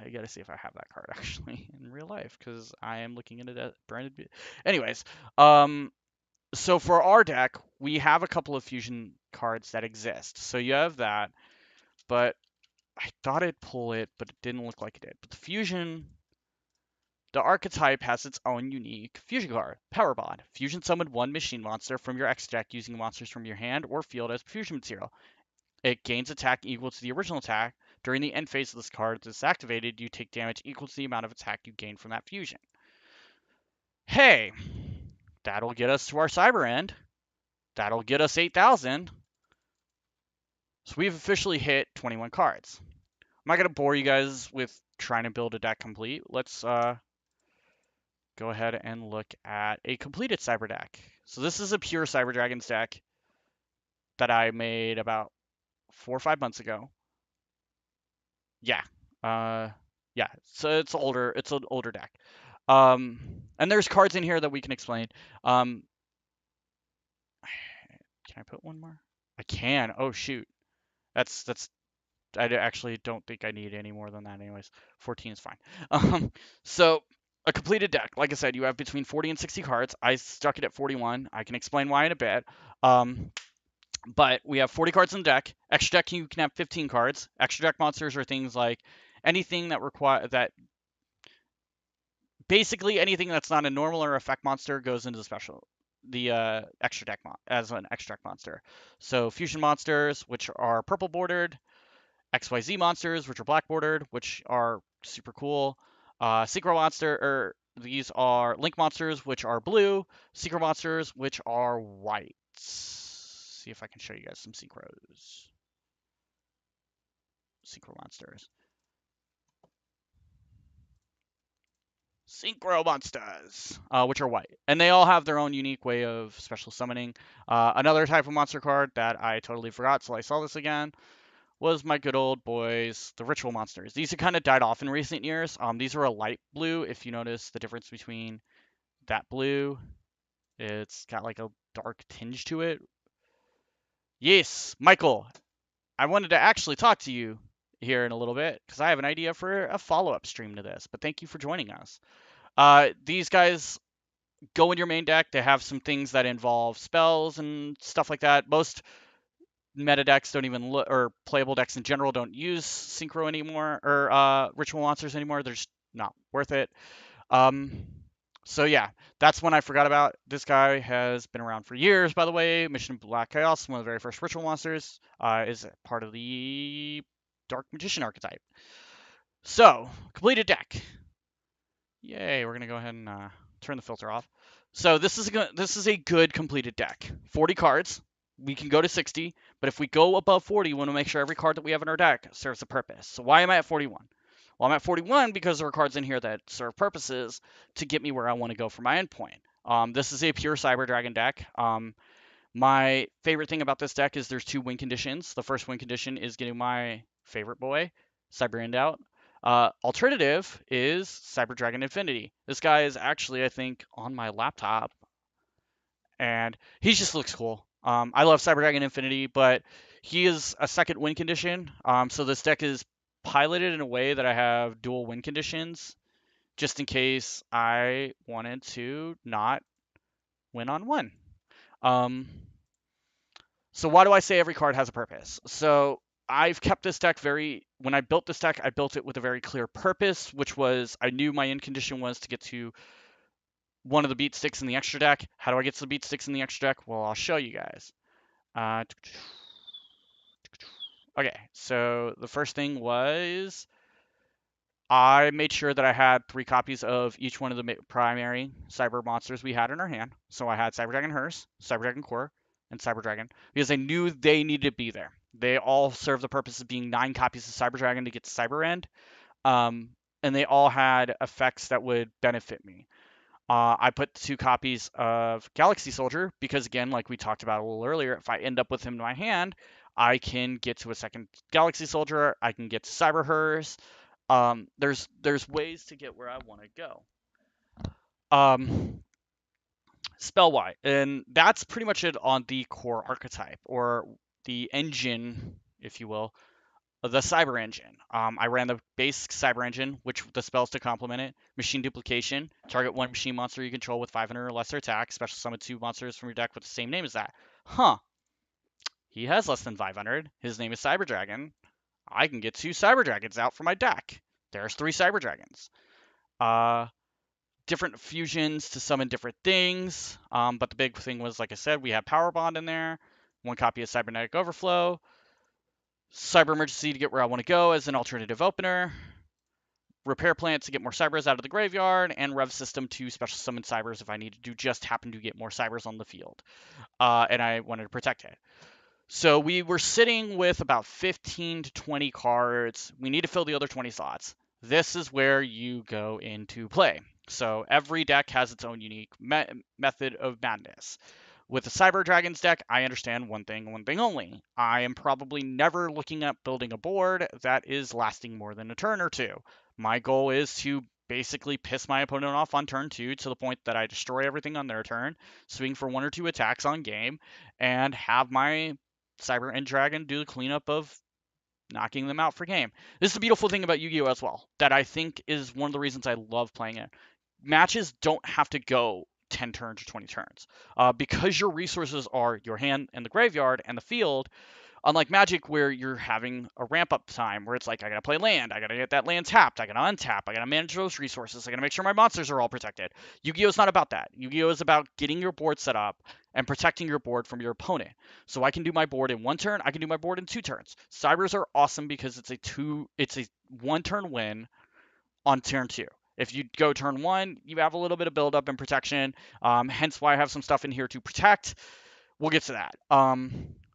I gotta see if I have that card actually in real life because I am looking into that branded. Anyways, so for our deck, we have a couple of fusion cards that exist. So you have that, but I thought it'd pull it, but it didn't look like it did. But the archetype has its own unique fusion card, Power Bond. Fusion summon one machine monster from your X deck using monsters from your hand or field as fusion material. It gains attack equal to the original attack. During the end phase of this card, it's activated, you take damage equal to the amount of attack you gain from that fusion. Hey, that'll get us to our cyber end. That'll get us 8,000. So we've officially hit 21 cards. I'm not going to bore you guys with trying to build a deck complete. Let's go ahead and look at a completed cyber deck. So this is a pure Cyber Dragons deck that I made about 4 or 5 months ago. Yeah. Yeah. So it's older. It's an older deck. Um, and there's cards in here that we can explain. Um, can I put one more? I can. Oh shoot. That's. Actually don't think I need any more than that, anyways. 14 is fine. So a completed deck. Like I said, you have between 40 and 60 cards. I stuck it at 41. I can explain why in a bit. But we have 40 cards in the deck. Extra deck you can have 15 cards. Extra deck monsters are things like anything that require that basically anything that's not a normal or effect monster goes into the extra deck as an extra deck monster. So fusion monsters, which are purple bordered, XYZ monsters, which are black bordered, which are super cool. Synchro monster, or these are link monsters, which are blue. Synchro monsters, which are white. See if I can show you guys some synchros. Synchro monsters. Synchro monsters, which are white. And they all have their own unique way of special summoning. Another type of monster card that I totally forgot, so I saw this again, was my good old boys, the ritual monsters. These have kind of died off in recent years. These are a light blue. If you notice the difference between that blue, it's got like a dark tinge to it. Yes, Michael, I wanted to actually talk to you here in a little bit because I have an idea for a follow-up stream to this, but thank you for joining us. These guys go in your main deck. They have some things that involve spells and stuff like that. Most meta decks don't even look, or playable decks in general don't use synchro anymore, or ritual monsters anymore. They're just not worth it. Um, so yeah, that's one I forgot about. This guy has been around for years, by the way. Mission Black Chaos, one of the very first ritual monsters, is part of the Dark Magician archetype. So, completed deck. Yay, we're gonna go ahead and turn the filter off. So this is a good completed deck. 40 cards. We can go to 60, but if we go above 40, we want to make sure every card that we have in our deck serves a purpose. So why am I at 41? Well, I'm at 41 because there are cards in here that serve purposes to get me where I want to go for my endpoint. This is a pure Cyber Dragon deck. My favorite thing about this deck is there's two win conditions. The first win condition is getting my favorite boy, Cyber End out. Alternative is Cyber Dragon Infinity. This guy is actually, I think, on my laptop, and he just looks cool. I love Cyber Dragon Infinity, but he is a second win condition. So this deck is piloted in a way that I have dual win conditions, just in case I wanted to not win on one. Um, So why do I say every card has a purpose? So I've kept this deck when I built this deck, I built it with a very clear purpose, which was I knew my end condition was to get to one of the beat sticks in the extra deck. How do I get to the beat sticks in the extra deck? Well, I'll show you guys. Okay, so the first thing was I made sure that I had 3 copies of each one of the primary cyber monsters we had in our hand. So I had Cyber Dragon Hearse, Cyber Dragon Core, and Cyber Dragon because I knew they needed to be there. They all serve the purpose of being 9 copies of Cyber Dragon to get to Cyber End, um, and they all had effects that would benefit me. I put 2 copies of Galaxy Soldier because, again, like we talked about a little earlier, if I end up with him in my hand, I can get to a second Galaxy Soldier. I can get to Cyber Hearse. There's ways to get where I want to go. Spell wise, and that's pretty much it on the core archetype or the engine, if you will, the cyber engine. I ran the base cyber engine, which the spells to complement it: machine duplication, target one machine monster you control with 500 or lesser attack, special summon 2 monsters from your deck with the same name as that. Huh? He has less than 500. His name is Cyber Dragon. I can get 2 Cyber Dragons out from my deck. There's 3 Cyber Dragons. Uh, Different fusions to summon different things. But the big thing was, like I said, we had Power Bond in there, 1 copy of Cybernetic Overflow, Cyber Emergency to get where I want to go as an alternative opener, Repair Plant to get more Cybers out of the graveyard, and Rev System to special summon Cybers if I needed to just happen to get more Cybers on the field. And I wanted to protect it. So we were sitting with about 15 to 20 cards. We need to fill the other 20 slots. This is where you go into play. So every deck has its own unique method of madness. With the Cyber Dragons deck, I understand one thing only. I am probably never looking at building a board that is lasting more than a turn or two. My goal is to basically piss my opponent off on turn 2 to the point that I destroy everything on their turn, swing for 1 or 2 attacks on game, and have my Cyber and Dragon do the cleanup of knocking them out for game. This is the beautiful thing about Yu-Gi-Oh! As well, that I think is one of the reasons I love playing it. Matches don't have to go 10 turns or 20 turns. Because your resources are your hand and the graveyard and the field, unlike Magic, where you're having a ramp up time, where it's like, I gotta play land, I gotta get that land tapped, I gotta untap, I gotta manage those resources, I gotta make sure my monsters are all protected. Yu-Gi-Oh! Is not about that. Yu-Gi-Oh! Is about getting your board set up and protecting your board from your opponent. So I can do my board in 1 turn, I can do my board in 2 turns. Cybers are awesome because it's a 1 turn win on turn 2. If you go turn 1, you have a little bit of build up and protection. Hence why I have some stuff in here to protect. We'll get to that.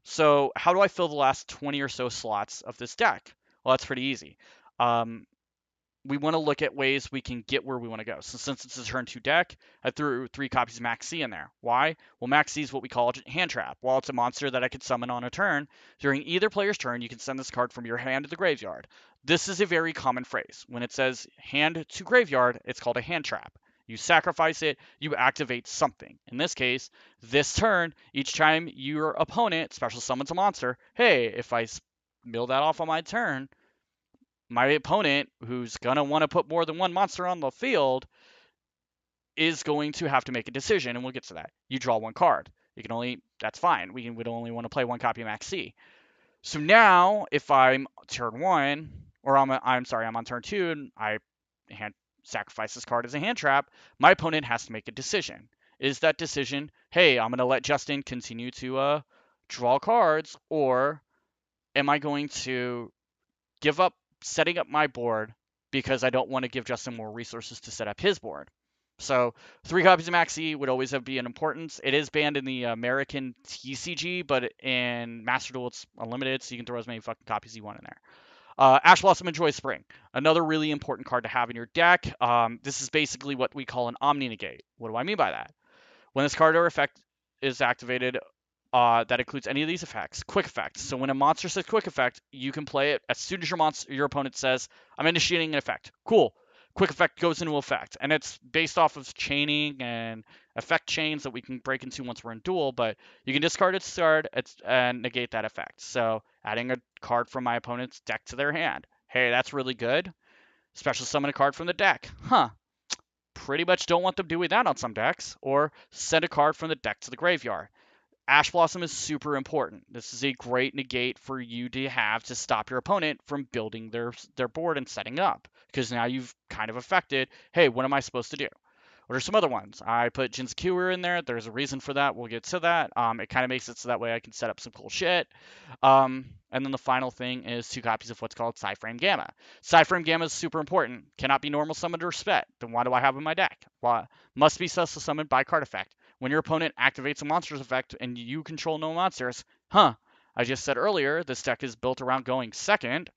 So how do I fill the last 20 or so slots of this deck? Well, that's pretty easy. We want to look at ways we can get where we want to go. So since it's a turn 2 deck, I threw 3 copies of Max C in there. Why? Well, Max C is what we call a hand trap. While it's a monster that I could summon on a turn, during either player's turn, you can send this card from your hand to the graveyard. This is a very common phrase. When it says hand to graveyard, it's called a hand trap. You sacrifice it, you activate something. In this case, this turn, each time your opponent special summons a monster, hey, if I mill that off on my turn, my opponent, who's going to want to put more than one monster on the field, is going to have to make a decision, and we'll get to that. You draw 1 card. You can only, that's fine. We would only want to play 1 copy of Max C. So now, if I'm turn 1, or I'm sorry, I'm on turn 2, and I sacrifice this card as a hand trap, my opponent has to make a decision. Is that decision, hey, I'm going to let Justin continue to draw cards, or am I going to give up setting up my board because I don't want to give Justin more resources to set up his board? So 3 copies of Maxi would always be an importance. It is banned in the American TCG, but in Master Duel it's unlimited, so you can throw as many fucking copies as you want in there. Ash Blossom and Joy Spring, another really important card to have in your deck. This is basically what we call an Omni Negate. What do I mean by that? When this card or effect is activated, that includes any of these effects. Quick effect. So when a monster says quick effect, you can play it as soon as your opponent says, I'm initiating an effect. Cool. Quick effect goes into effect. And it's based off of chaining and effect chains that we can break into once we're in duel, but you can discard its card and negate that effect. So adding a card from my opponent's deck to their hand. Hey, that's really good. Special summon a card from the deck. Huh. Pretty much don't want them doing that on some decks. Or send a card from the deck to the graveyard. Ash Blossom is super important. This is a great negate for you to have to stop your opponent from building their board and setting up. Because now you've kind of affected, hey, what am I supposed to do? What are some other ones? I put Jinzakiwa in there. There's a reason for that. We'll get to that. It kind of makes it so that way I can set up some cool shit. And then the final thing is 2 copies of what's called Psyframe Gamma. Psyframe Gamma is super important. Cannot be normal summoned or spec. Then why do I have in my deck? Why? Must be special summoned by card effect. When your opponent activates a monster's effect and you control no monsters, I just said earlier, this deck is built around going second.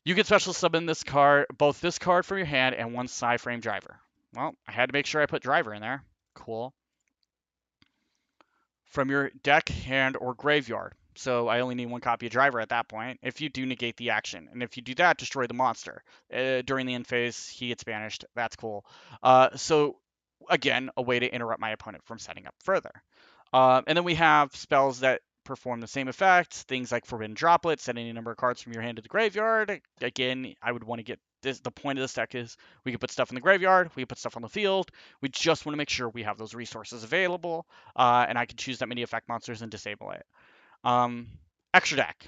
You can special summon this card, both this card from your hand and 1 Psyframe Driver. Well, I had to make sure I put Driver in there. Cool. From your deck, hand, or graveyard. So I only need 1 copy of Driver at that point. If you do negate the action, and if you do that, destroy the monster. During the end phase, he gets banished. That's cool. So again, a way to interrupt my opponent from setting up further. And then we have spells that perform the same effect. Things like Forbidden Droplet, set any number of cards from your hand to the graveyard. Again, I would want to get this. The point of this deck is we can put stuff in the graveyard, we can put stuff on the field. We just want to make sure we have those resources available, and I can choose that many effect monsters and disable it. Extra deck.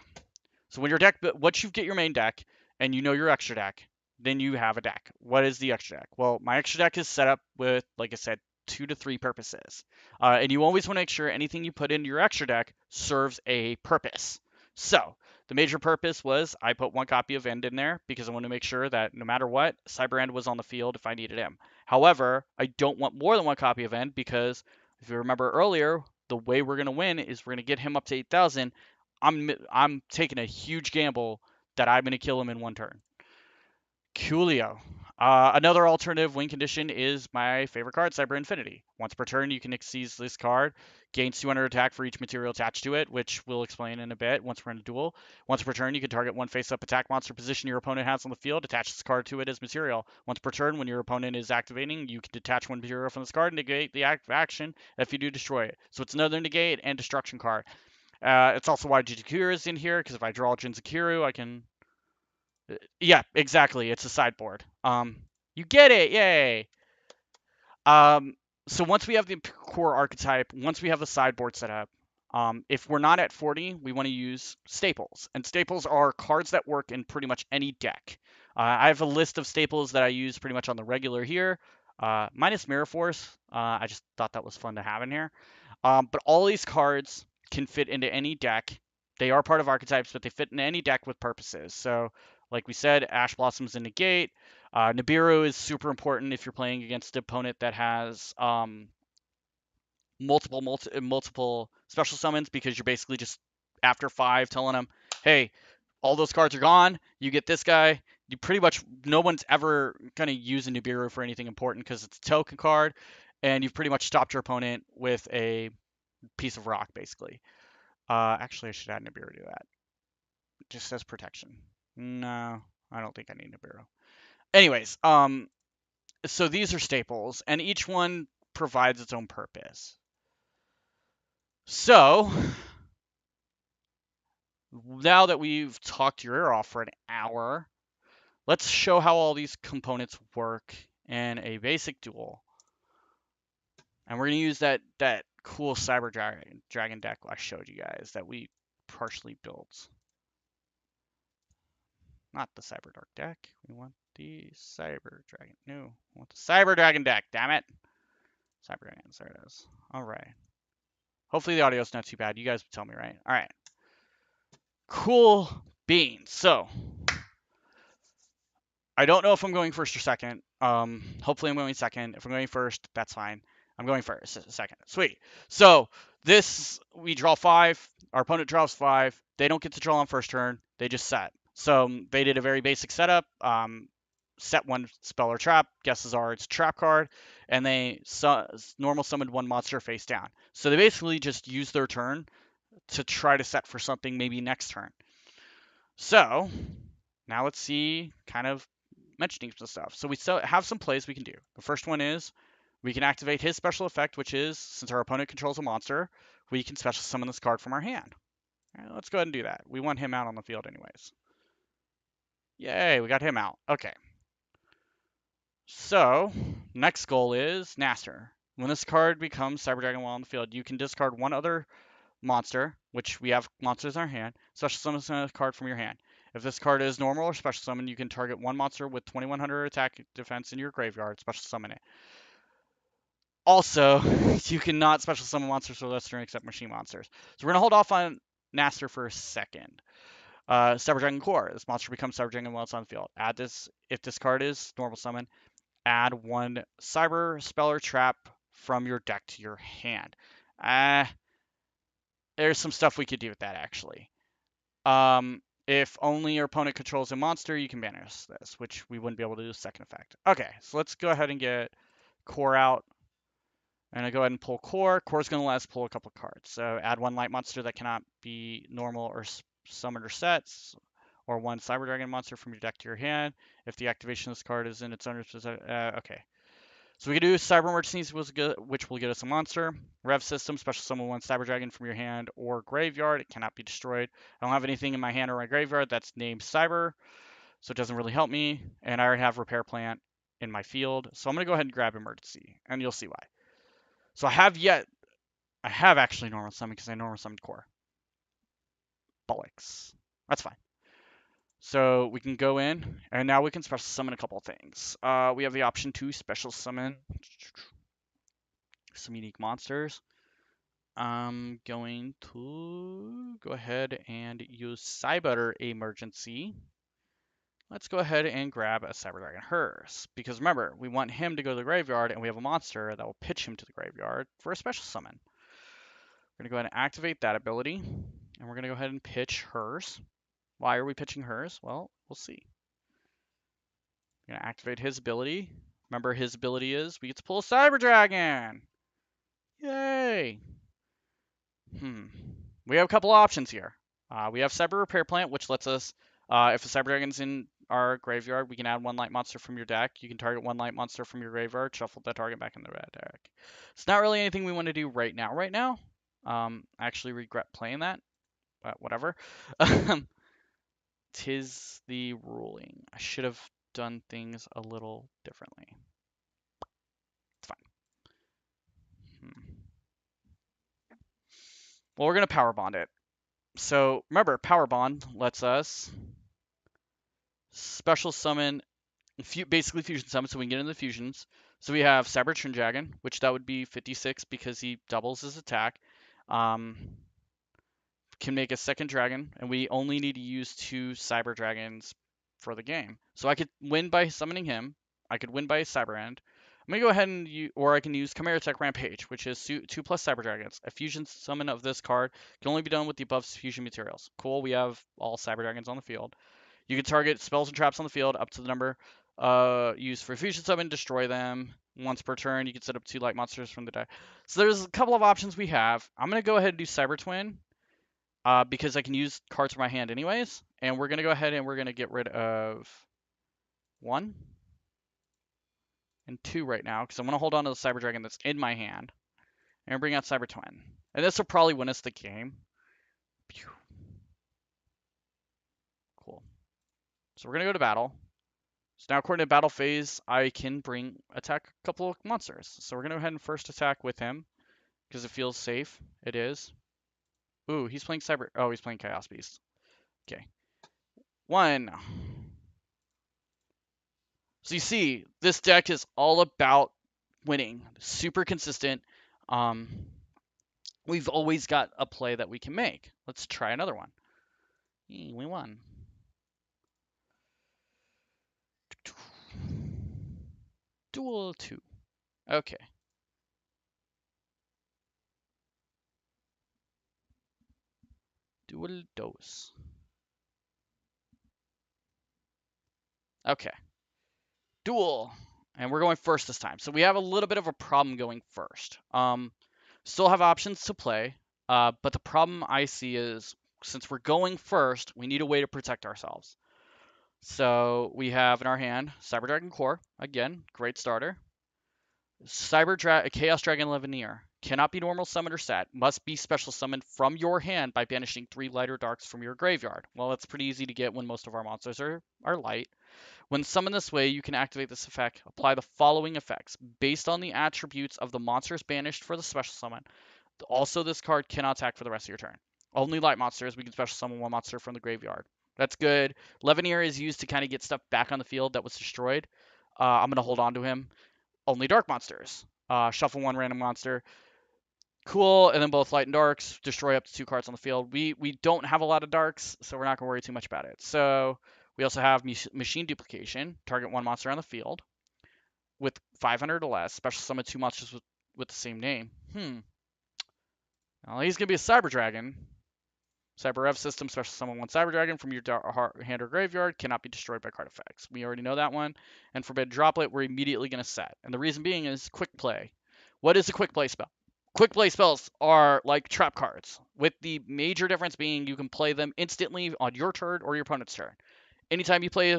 So when your deck, once you get your main deck and you know your extra deck, then you have a deck. What is the extra deck? Well, my extra deck is set up with, like I said, 2 to 3 purposes. And you always want to make sure anything you put into your extra deck serves a purpose. So the major purpose was I put 1 copy of End in there because I want to make sure that no matter what, Cyber End was on the field if I needed him. However, I don't want more than 1 copy of End because if you remember earlier, the way we're going to win is we're going to get him up to 8,000. I'm taking a huge gamble that I'm going to kill him in 1 turn. Coolio. Another alternative win condition is my favorite card, Cyber Infinity. Once per turn, you can seize this card, gains 200 attack for each material attached to it, which we'll explain in a bit once we're in a duel. Once per turn, you can target one face-up attack monster position your opponent has on the field, attach this card to it as material. Once per turn, when your opponent is activating, you can detach one material from this card and negate the action if you do destroy it. So it's another negate and destruction card. It's also why Jizukiro is in here, because if I draw Jinzukiro, I can... Yeah, exactly. It's a sideboard. You get it. Yay. Um, so once we have the core archetype, once we have the sideboard set up, if we're not at 40, we want to use staples. And staples are cards that work in pretty much any deck. I have a list of staples that I use pretty much on the regular here, minus Mirror Force. I just thought that was fun to have in here. But all these cards can fit into any deck. They are part of archetypes, but they fit in any deck with purposes. So, like we said, Ash Blossom's a negate. Nibiru is super important if you're playing against an opponent that has multiple special summons, because you're basically just after 5 telling them, hey, all those cards are gone. You get this guy. You pretty much, no one's ever gonna use a Nibiru for anything important because it's a token card, and you've pretty much stopped your opponent with a piece of rock, basically. Actually, I should add Nibiru to that. It just says protection. No, I don't think I need Nibiru. Anyways, so these are staples, and each one provides its own purpose. So now that we've talked your ear off for an hour, let's show how all these components work in a basic duel. And we're going to use that cool Cyber Dragon deck I showed you guys that we partially built. Not the Cyber Dark deck. We want the Cyber Dragon. No, we want the Cyber Dragon deck, damn it. Cyber Dragons, there it is. All right. Hopefully the audio's not too bad. You guys tell me, right? All right. Cool beans. So, I don't know if I'm going first or second. Hopefully I'm going second. If I'm going first, that's fine. I'm going first, second. Sweet. So, we draw 5. Our opponent draws 5. They don't get to draw on first turn. They just set. So, they did a very basic setup. Set one spell or trap. Guesses are it's a trap card. And they normal summoned one monster face down. So, they basically just used their turn to try to set for something maybe next turn. So, now let's see kind of mentioning some stuff. So we still have some plays we can do. The first one is we can activate his special effect, which is, since our opponent controls a monster, we can special summon this card from our hand. All right, let's go ahead and do that. We want him out on the field anyways. Yay, we got him out. Okay. So, next goal is Naster. When this card becomes Cyber Dragon while on the field, you can discard one other monster, which we have monsters in our hand, special summon a card from your hand. If this card is normal or special summon, you can target one monster with 2100 attack defense in your graveyard, special summon it. Also, you cannot special summon monsters for this turn except machine monsters. So we're going to hold off on Naster for a second. Cyber Dragon Core. This monster becomes Cyber Dragon while it's on the field. Add this, if this card is normal summon, add one Cyber Spell or Trap from your deck to your hand. There's some stuff we could do with that, actually. If only your opponent controls a monster, you can banish this, which we wouldn't be able to do second effect. Okay, so let's go ahead and get Core out. And I go ahead and pull Core. Core's going to let us pull a couple cards. So add one light monster that cannot be normal or summoned or sets, or one Cyber Dragon monster from your deck to your hand. If the activation of this card is in its owner's possession, okay. So we can do Cyber Emergencies, which will get us a monster. Rev System, special summon one Cyber Dragon from your hand or graveyard. It cannot be destroyed. I don't have anything in my hand or my graveyard that's named Cyber, so it doesn't really help me. And I already have Repair Plant in my field, so I'm going to go ahead and grab Emergency, and you'll see why. So I have actually normal summon because I normal summoned Core. Bollocks. That's fine. So we can go in, and now we can special summon a couple of things. We have the option to special summon some unique monsters. I'm going to go ahead and use Cyber Emergency. Let's go ahead and grab a Cyber Dragon Hearse, because remember, we want him to go to the graveyard, and we have a monster that will pitch him to the graveyard for a special summon. We're going to go ahead and activate that ability, and we're going to go ahead and pitch Hearse. Why are we pitching Hearse? Well, we'll see. We're going to activate his ability. Remember, his ability is we get to pull a Cyber Dragon. Yay! We have a couple options here. We have Cyber Repair Plant, which lets us, if a Cyber Dragon's in our graveyard, we can add one light monster from your deck. You can target one light monster from your graveyard, shuffle that target back in the red deck. It's not really anything we want to do right now. I actually regret playing that, but whatever. Tis the ruling. I should have done things a little differently. It's fine. Well, we're going to Power Bond it. So remember, Power Bond lets us special summon, basically fusion summon, so we can get into the fusions. So we have Cyber Dragon, which that would be 56 because he doubles his attack. Can make a second dragon, and we only need to use 2 Cyber Dragons for the game. So I could win by summoning him. I could win by Cyber End. I'm gonna go ahead and or I can use Chimera Tech Rampage, which is 2+ Cyber Dragons. A fusion summon of this card can only be done with the above fusion materials. Cool, we have all Cyber Dragons on the field. You can target spells and traps on the field up to the number used for fusion summon, destroy them. Once per turn, you can set up 2 light monsters from the deck. So there's a couple of options we have. I'm gonna go ahead and do Cyber Twin. Because I can use cards from my hand anyways. And we're going to go ahead and we're going to get rid of 1 and 2 right now, because I want to hold on to the Cyber Dragon that's in my hand. And bring out Cyber Twin. And this will probably win us the game. Cool. So we're going to go to battle. So now according to battle phase, I can attack a couple of monsters. So we're going to go ahead and first attack with him, because it feels safe. It is. Ooh, he's playing he's playing Chaos Beast. Okay. 1. So you see, this deck is all about winning. Super consistent. We've always got a play that we can make. Let's try another one. We won. Duel 2. Okay. Duel dos. Okay. Duel. And we're going first this time. So we have a little bit of a problem going first. Still have options to play, but the problem I see is since we're going first, we need a way to protect ourselves. So we have in our hand Cyber Dragon Core. Again, great starter. Chaos Dragon Levineer. Cannot be normal summoned or set. Must be special summoned from your hand by banishing 3 lighter darks from your graveyard. Well, that's pretty easy to get when most of our monsters are light. When summoned this way, you can activate this effect. Apply the following effects based on the attributes of the monsters banished for the special summon. Also, this card cannot attack for the rest of your turn. Only light monsters. We can special summon 1 monster from the graveyard. That's good. Levineer is used to kind of get stuff back on the field that was destroyed. I'm going to hold on to him. Only dark monsters. Shuffle 1 random monster. Cool, and then both light and darks. Destroy up to 2 cards on the field. We don't have a lot of darks, so we're not going to worry too much about it. So we also have machine duplication. Target 1 monster on the field with 500 or less. Special summon 2 monsters with the same name. Well, he's going to be a Cyber Dragon. Cyber Rev system, special summon 1 Cyber Dragon from your hand or graveyard, cannot be destroyed by card effects. We already know that one. And Forbidden Droplet, we're immediately going to set. And the reason being is quick play. What is a quick play spell? Quick play spells are like trap cards, with the major difference being you can play them instantly on your turn or your opponent's turn. Anytime you play,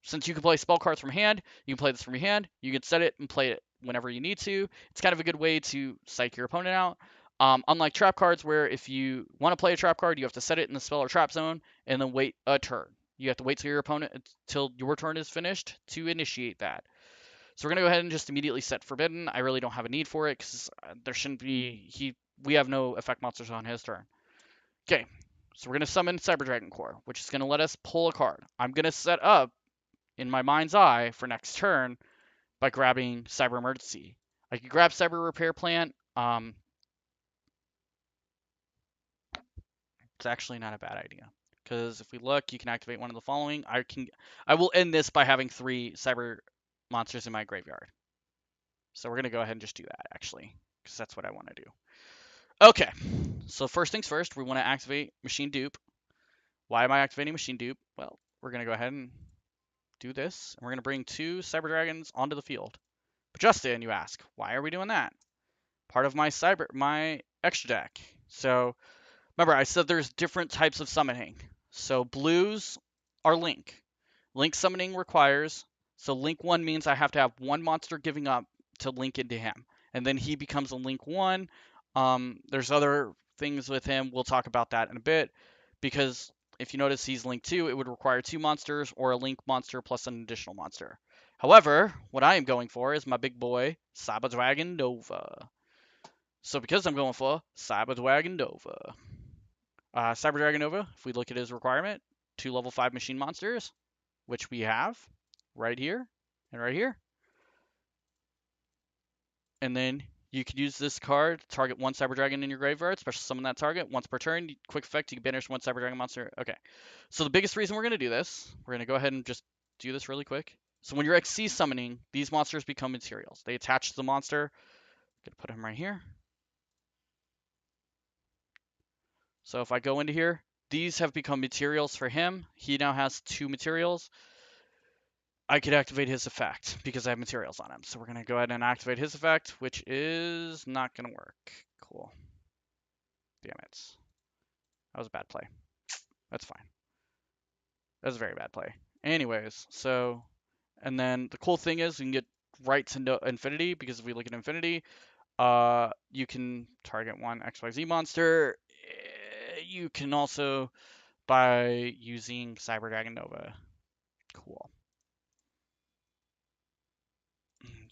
since you can play spell cards from hand, you can play this from your hand. You can set it and play it whenever you need to. It's kind of a good way to psych your opponent out. Unlike trap cards, where if you want to play a trap card, you have to set it in the spell or trap zone and then wait a turn. You have to wait till your turn is finished to initiate that. So we're gonna go ahead and just immediately set Forbidden. I really don't have a need for it because there shouldn't be we have no effect monsters on his turn. Okay, so we're gonna summon Cyber Dragon Core, which is gonna let us pull a card. I'm gonna set up in my mind's eye for next turn by grabbing Cyber Emergency. I could grab Cyber Repair Plant. It's actually not a bad idea because if we look, you can activate one of the following. I will end this by having 3 Cyber monsters in my graveyard. So we're gonna go ahead and just do that actually because that's what I want to do. Okay, so first things first, we want to activate Machine Dupe. Why am I activating Machine Dupe? Well, we're gonna go ahead and do this, and we're going to bring 2 Cyber Dragons onto the field. But Justin, you ask, why are we doing that? Part of my extra deck. So remember, I said there's different types of summoning. So blues are Link. Link summoning requires, so Link 1 means I have to have 1 monster giving up to link into him. And then he becomes a Link 1. There's other things with him. We'll talk about that in a bit. Because if you notice he's Link 2, it would require 2 monsters or a Link monster plus an additional monster. However, what I am going for is my big boy, Cyber Dragon Nova. So because I'm going for Cyber Dragon Nova. Cyber Dragon Nova, if we look at his requirement, 2 level 5 machine monsters, which we have right here and right here. And then you can use this card to target 1 Cyber Dragon in your graveyard, special summon that target once per turn. Quick effect, you can banish 1 Cyber Dragon monster. Okay. So the biggest reason we're going to do this, we're going to go ahead and just do this really quick. So when you're XC summoning, these monsters become materials. They attach to the monster. I'm going to put him right here. So if I go into here, these have become materials for him. He now has 2 materials. I could activate his effect because I have materials on him. So we're going to go ahead and activate his effect, which is not going to work. Cool. Damn it. That was a bad play. That's fine. That was a very bad play. Anyways, so, and then the cool thing is we can get right to infinity, because if we look at infinity, you can target 1 XYZ monster. You can also, by using Cyber Dragon Nova. Cool.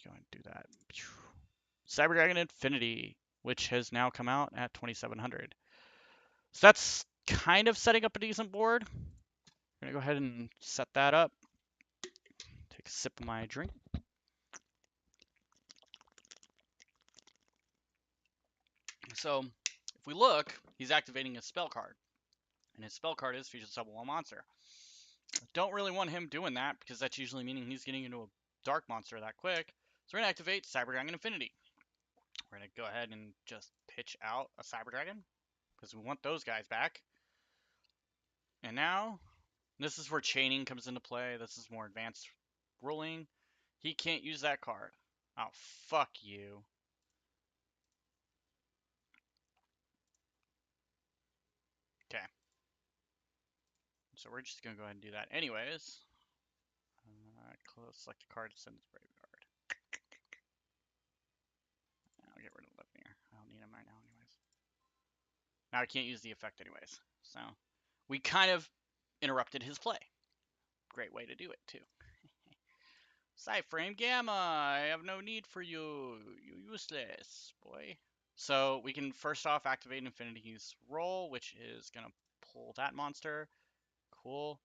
Go and do that. Cyber Dragon Infinity, which has now come out at 2700. So that's kind of setting up a decent board. I'm going to go ahead and set that up. Take a sip of my drink. So if we look, he's activating his spell card. And his spell card is feature summon 1 monster. I don't really want him doing that, because that's usually meaning he's getting into a dark monster that quick. So we're going to activate Cyber Dragon Infinity. We're going to go ahead and just pitch out a Cyber Dragon, because we want those guys back. And now, this is where chaining comes into play. This is more advanced ruling. He can't use that card. Oh, fuck you. Okay. So we're just going to go ahead and do that anyways. Select a card to send to the graveyard. I'll get rid of Lipnir. I don't need him right now anyways. Now I can't use the effect anyways. So we kind of interrupted his play. Great way to do it too. Cyframe Gamma, I have no need for you. You useless, boy. So we can first off activate Infinity's roll, which is going to pull that monster. Cool.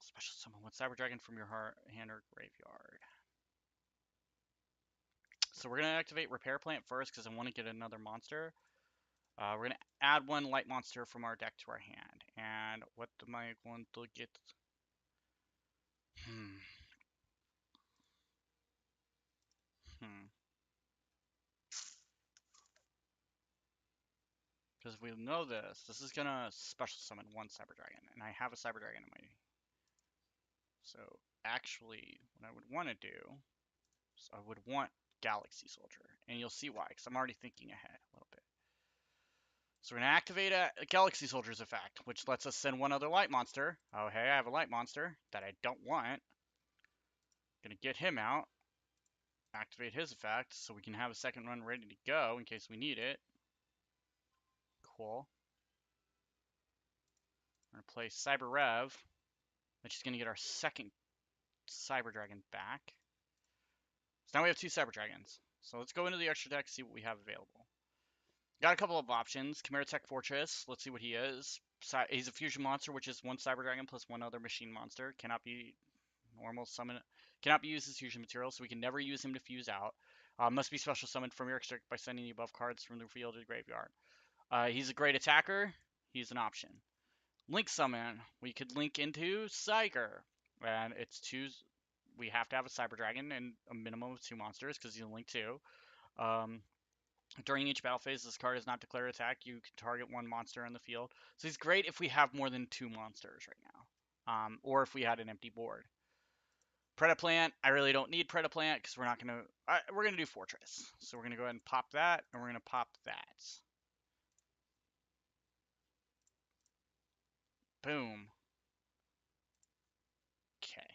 Special summon 1 Cyber Dragon from your hand or graveyard. So we're going to activate Repair Plant first because I want to get another monster. We're going to add 1 light monster from our deck to our hand. And what am I going to get? Because we know this is going to special summon 1 Cyber Dragon. And I have a Cyber Dragon in my... So actually, what I would want to do is I would want Galaxy Soldier. And you'll see why, because I'm already thinking ahead a little bit. So we're going to activate a Galaxy Soldier's effect, which lets us send 1 other light monster. Oh, hey, I have a light monster that I don't want. Going to get him out. Activate his effect so we can have a second run ready to go in case we need it. Cool. We're going to play Cyber Rev, which is going to get our second Cyber Dragon back. So now we have 2 Cyber Dragons. So let's go into the extra deck, see what we have available. Got a couple of options. Chimera Tech Fortress, let's see what he is. He's a fusion monster, which is 1 Cyber Dragon plus 1 other machine monster. Cannot be normal summon. Cannot be used as fusion material, so we can never use him to fuse out. Must be special summoned from your extra deck by sending the above cards from the field to the graveyard. He's a great attacker. He's an option. Link summon. We could link into Psyker. And it's 2. We have to have a Cyber Dragon and a minimum of 2 monsters because he's a Link 2. During each battle phase, this card is not declared attack. You can target 1 monster on the field. So he's great if we have more than 2 monsters right now. or if we had an empty board. Predaplant, I really don't need Predaplant because we're gonna do Fortress. So we're gonna go ahead and pop that, and we're gonna pop that. Boom. Okay.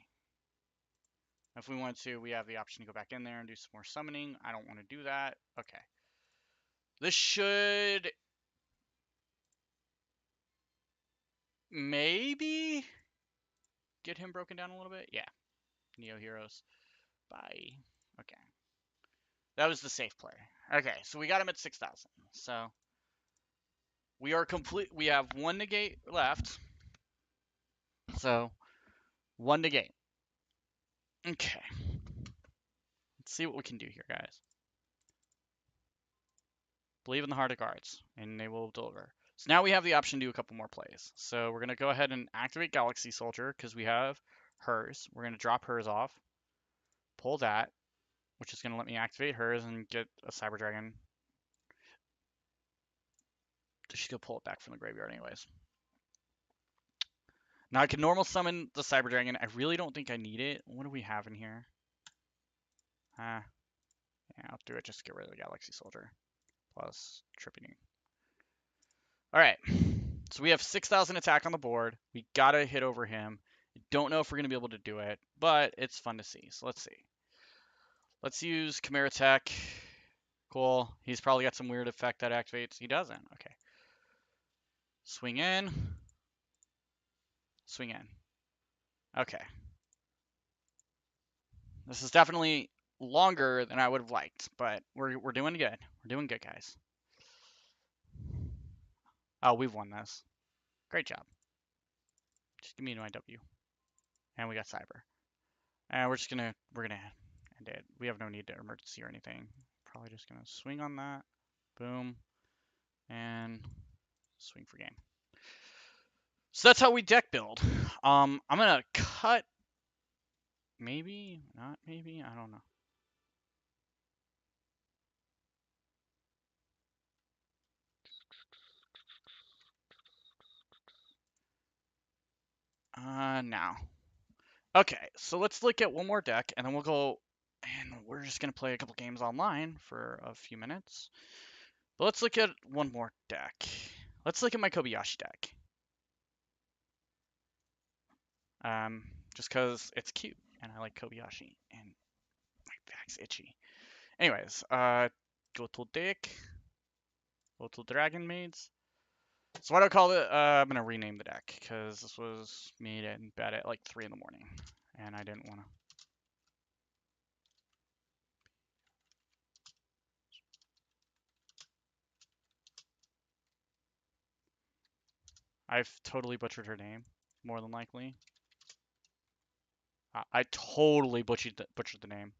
If we want to, we have the option to go back in there and do some more summoning. I don't want to do that. Okay. This should maybe get him broken down a little bit. Yeah. Neo Heroes. Bye. Okay. That was the safe play. Okay, so we got him at 6,000. So we are complete. We have one negate left. So one negate. Okay. Let's see what we can do here, guys. Believe in the heart of cards, and they will deliver. So now we have the option to do a couple more plays. So we're going to go ahead and activate Galaxy Soldier because we have hers. We're going to drop hers off, pull that, which is going to let me activate hers and get a Cyber Dragon. She's going to pull it back from the graveyard anyways. Now I can normal summon the Cyber Dragon. I really don't think I need it. What do we have in here? Yeah, I'll do it just to get rid of the Galaxy Soldier. Plus Tripping. Alright. So we have 6,000 attack on the board. We gotta hit over him. I don't know if we're gonna be able to do it, but it's fun to see. So let's see. Let's use Chimera Tech. Cool. He's probably got some weird effect that activates. He doesn't. Okay. Swing in. Swing in. Okay. This is definitely longer than I would have liked, but we're doing good. We're doing good, guys. Oh, we've won this. Great job. Just give me an IW. And we got Cyber. And we're gonna end it. We have no need to emergency or anything. Probably just gonna swing on that. Boom. And swing for game. So that's how we deck build. I'm gonna cut. Maybe, not maybe, I don't know. Now. Okay, so let's look at one more deck, and then we'll go, and we're just gonna play a couple games online for a few minutes. But let's look at one more deck. Let's look at my Kobayashi deck. Just because it's cute, and I like Kobayashi, and my back's itchy. Anyways, go to deck. Go to Dragon Maids. So what do I call it? I'm gonna rename the deck because this was made in bed at like 3 in the morning, and I didn't want to. I've totally butchered her name, more than likely. I totally butchered the name.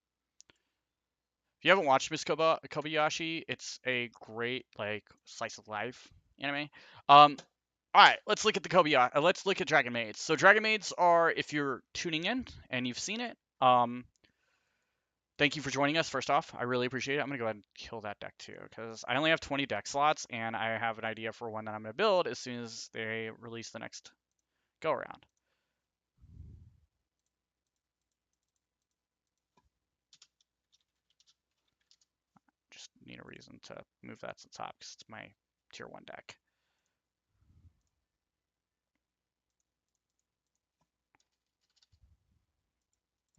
If you haven't watched Miss Kobayashi, it's a great like slice of life anime. All right, let's look at the Kobayashi. Let's look at Dragon Maids. So Dragon Maids are, if you're tuning in and you've seen it, thank you for joining us, first off. I really appreciate it. I'm going to go ahead and kill that deck too, because I only have 20 deck slots, and I have an idea for one that I'm going to build as soon as they release the next go-around. Just need a reason to move that to the top, because it's my tier 1 deck.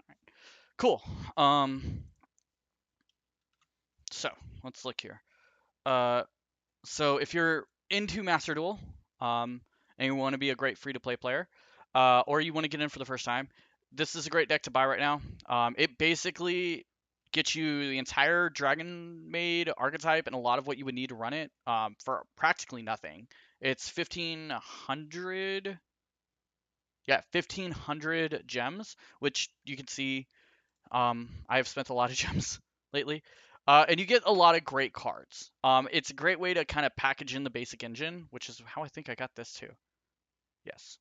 All right. Cool. So, let's look here. So if you're into Master Duel, and you want to be a great free-to-play player, or you want to get in for the first time, this is a great deck to buy right now. It basically gets you the entire Dragon Maid archetype and a lot of what you would need to run it for practically nothing. It's 1,500. Yeah, 1,500 gems, which you can see I have spent a lot of gems lately. And you get a lot of great cards. It's a great way to kind of package in the basic engine, which is how I think I got this too. Yes.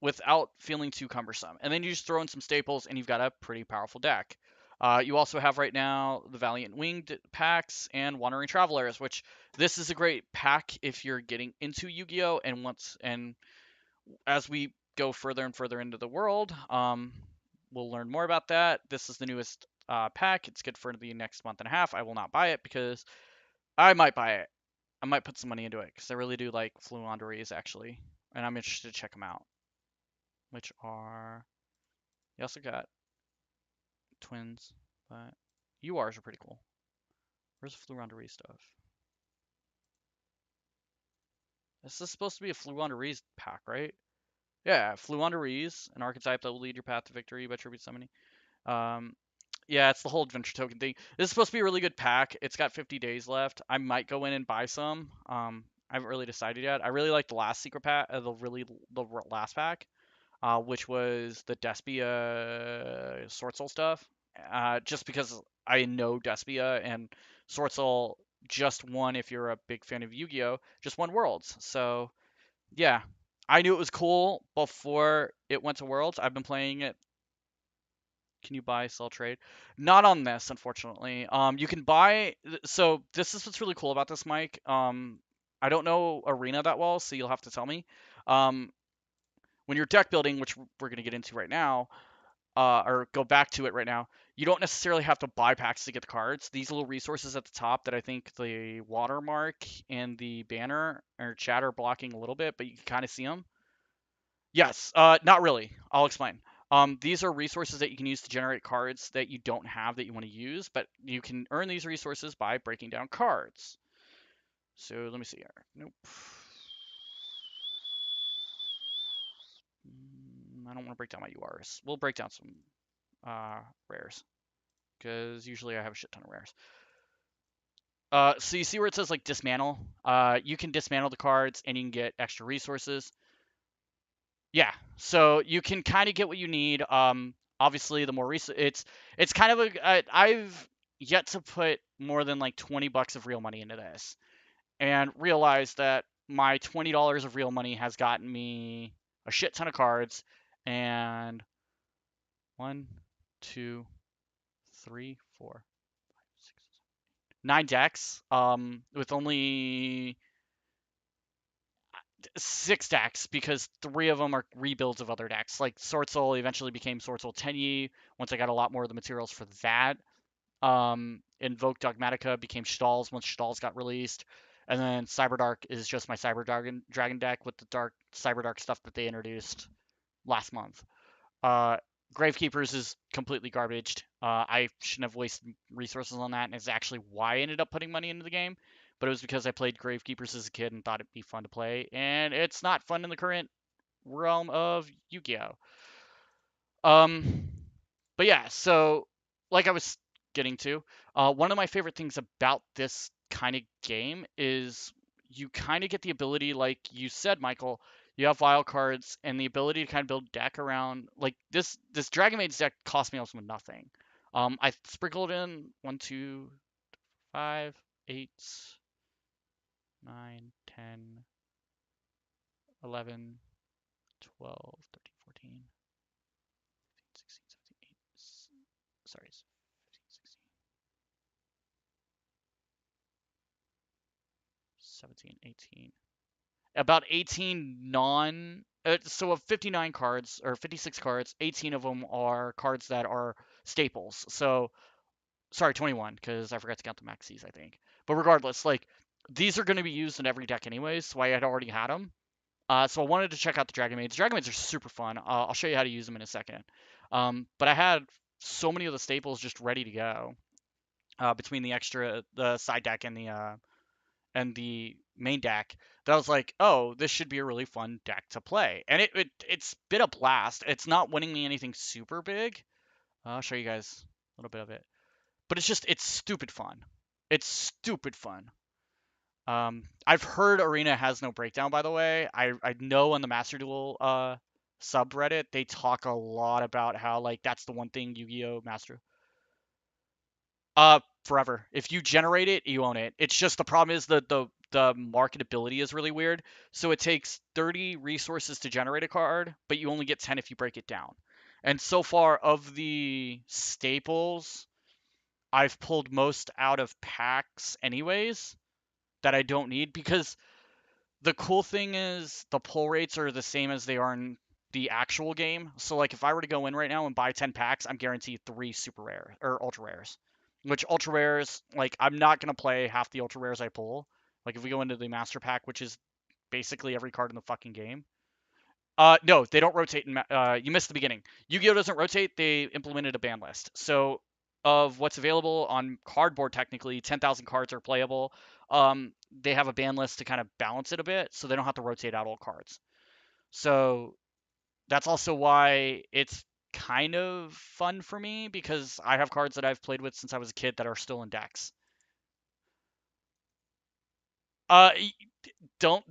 Without feeling too cumbersome. And then you just throw in some staples and you've got a pretty powerful deck. You also have right now the Valiant Winged packs and Wandering Travelers, which this is a great pack if you're getting into Yu-Gi-Oh! And as we go further and further into the world. We'll learn more about that. This is the newest pack. It's good for the next month and a half. I will not buy it because I might buy it. I might put some money into it because I really do like Fluanderies actually, and I'm interested to check them out. Which are, you also got twins, but URs are pretty cool. Where's the Fluanderies stuff? This is supposed to be a Fluanderies pack, right? Yeah, Fluanderies, an archetype that will lead your path to victory by tribute summoning. Um, yeah, it's the whole adventure token thing. This is supposed to be a really good pack. It's got 50 days left. I might go in and buy some. I haven't really decided yet. I really like the last secret pack, the last pack, which was the Despia Sword Soul stuff. Just because I know Despia and Sword Soul just won, if you're a big fan of Yu-Gi-Oh, just won Worlds. So yeah, I knew it was cool before it went to Worlds. I've been playing it. Can you buy, sell, trade? Not on this, unfortunately. You can buy. So this is what's really cool about this, Mike. I don't know Arena that well, so you'll have to tell me. Um, when you're deck building, which we're gonna get into right now, or go back to it right now, you don't necessarily have to buy packs to get the cards. These little resources at the top that I think the watermark and the banner or chat are blocking a little bit, but you can kind of see them. Yes, not really. I'll explain. These are resources that you can use to generate cards that you don't have that you want to use, but you can earn these resources by breaking down cards. So let me see here. Nope. I don't want to break down my URs. We'll break down some rares, because usually I have a shit ton of rares. So you see where it says like dismantle? You can dismantle the cards and you can get extra resources. Yeah, so you can kind of get what you need. Obviously, the more recent, it's kind of I've yet to put more than like $20 of real money into this, and realized that my $20 of real money has gotten me a shit ton of cards, and one, two, three, four, five, six, 9 decks. With only 6 decks because 3 of them are rebuilds of other decks. Like Sword Soul eventually became Sword Soul Tenyi once I got a lot more of the materials for that. Invoke Dogmatica became Stalls once Stalls got released. And then Cyberdark is just my Dragon deck with the dark Cyberdark stuff that they introduced last month. Uh, Gravekeepers is completely garbaged. I shouldn't have wasted resources on that, and it's actually why I ended up putting money into the game. But it was because I played Gravekeepers as a kid and thought it'd be fun to play, and it's not fun in the current realm of Yu-Gi-Oh. Um, but yeah, so like I was getting to, one of my favorite things about this kind of game is you kind of get the ability, like you said, Michael, you have wild cards and the ability to kind of build deck around like this Dragon Maid's deck cost me almost nothing. I sprinkled in 1, 2, 5, 8, 9, 10, 11, 12, 13, 14, 16, 17, 18, sorry, 15, 16, 17, 18. About 18 non. So of 59 cards or 56 cards, 18 of them are cards that are staples. So sorry, 21 because I forgot to count the maxis, I think. But regardless, like these are going to be used in every deck anyways, so I had already had them. So I wanted to check out the Dragon Maids. Dragon Maids are super fun. I'll show you how to use them in a second. But I had so many of the staples just ready to go between the side deck and the main deck that I was like, oh, this should be a really fun deck to play. And it's been a blast. It's not winning me anything super big. I'll show you guys a little bit of it. But it's stupid fun. It's stupid fun. I've heard Arena has no breakdown, by the way. I know on the Master Duel subreddit they talk a lot about how like that's the one thing Yu-Gi-Oh! Master. Forever. If you generate it, you own it. It's just the problem is the marketability is really weird. So it takes 30 resources to generate a card, but you only get 10 if you break it down. And so far of the staples, I've pulled most out of packs anyways that I don't need because the cool thing is the pull rates are the same as they are in the actual game. So like if I were to go in right now and buy 10 packs, I'm guaranteed 3 super rare or ultra rares. Which ultra rares, like I'm not gonna play half the ultra rares I pull. Like if we go into the master pack, which is basically every card in the fucking game. No, they don't rotate. You missed the beginning. Yu-Gi-Oh doesn't rotate. They implemented a ban list. So of what's available on cardboard, technically 10,000 cards are playable. They have a ban list to kind of balance it a bit, so they don't have to rotate out all cards. So that's also why it's kind of fun for me because I have cards that I've played with since I was a kid that are still in decks. Uh, don't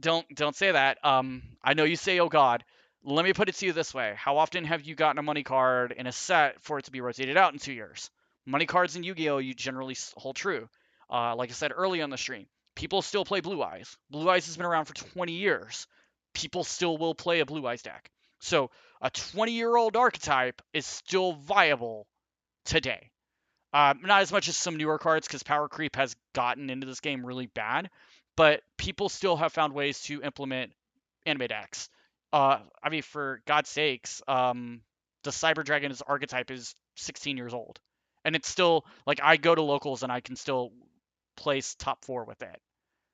say that. I know you say, "Oh God." Let me put it to you this way: how often have you gotten a money card in a set for it to be rotated out in 2 years? Money cards in Yu-Gi-Oh, you generally hold true. Like I said early on the stream, people still play Blue Eyes. Blue Eyes has been around for 20 years. People still will play a Blue Eyes deck. So a 20-year-old archetype is still viable today. Not as much as some newer cards because power creep has gotten into this game really bad, but people still have found ways to implement anime decks. I mean, for God's sakes, the Cyber Dragon's archetype is 16 years old, and it's still like I go to locals and I can still place top four with it.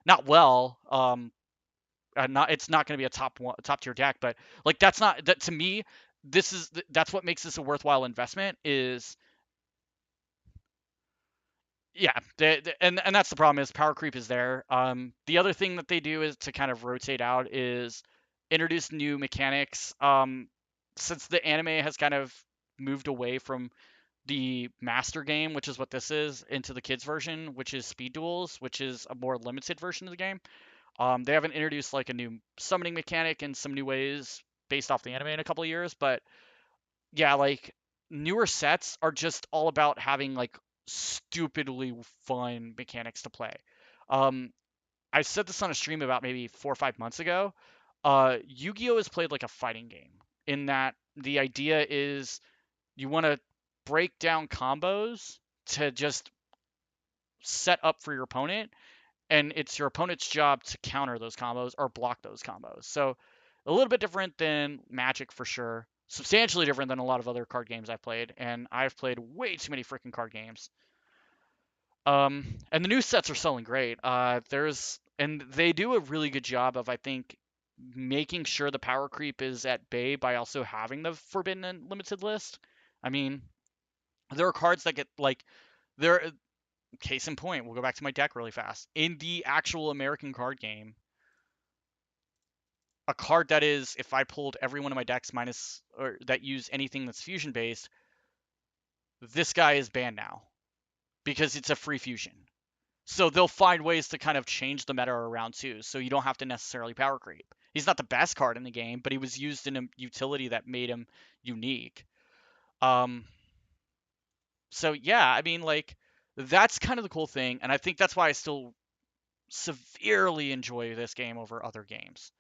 Not well, not it's not going to be a top tier deck, but like that's not that to me. That's what makes this a worthwhile investment is yeah, and that's the problem is power creep is there. The other thing that they do is to kind of rotate out is introduce new mechanics. Since the anime has kind of moved away from the master game, which is what this is, into the kids version, which is speed duels, which is a more limited version of the game. They haven't introduced like a new summoning mechanic and some new ways based off the anime in a couple of years, but yeah, like newer sets are just all about having like stupidly fun mechanics to play. Um, I said this on a stream about maybe 4 or 5 months ago. Yu-Gi-Oh is played like a fighting game in that the idea is you want to break down combos to just set up for your opponent and it's your opponent's job to counter those combos or block those combos. So a little bit different than Magic for sure. Substantially different than a lot of other card games I've played, and I've played way too many freaking card games. And the new sets are selling great. And they do a really good job of I think making sure the power creep is at bay by also having the forbidden and limited list. I mean, there are cards that get like there case in point, we'll go back to my deck really fast. In the actual American card game, a card that is, if I pulled every one of my decks minus or that use anything that's fusion based, this guy is banned now because it's a free fusion. So they'll find ways to kind of change the meta around too. So you don't have to necessarily power creep. He's not the best card in the game, but he was used in a utility that made him unique. Um, so yeah, I mean like that's kind of the cool thing, and I think that's why I still severely enjoy this game over other games.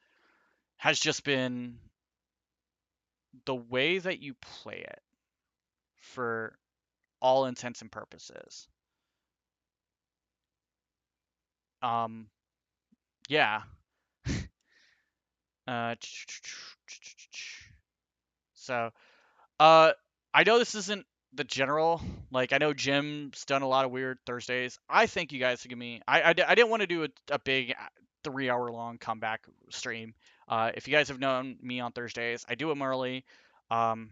Has just been the way that you play it for all intents and purposes. Um, yeah. Uh, so, uh, I know this isn't the general. Like, I know Jim's done a lot of weird Thursdays. I thank you guys for giving me. I didn't want to do a big 3 hour long comeback stream. If you guys have known me on Thursdays, I do them early. Um,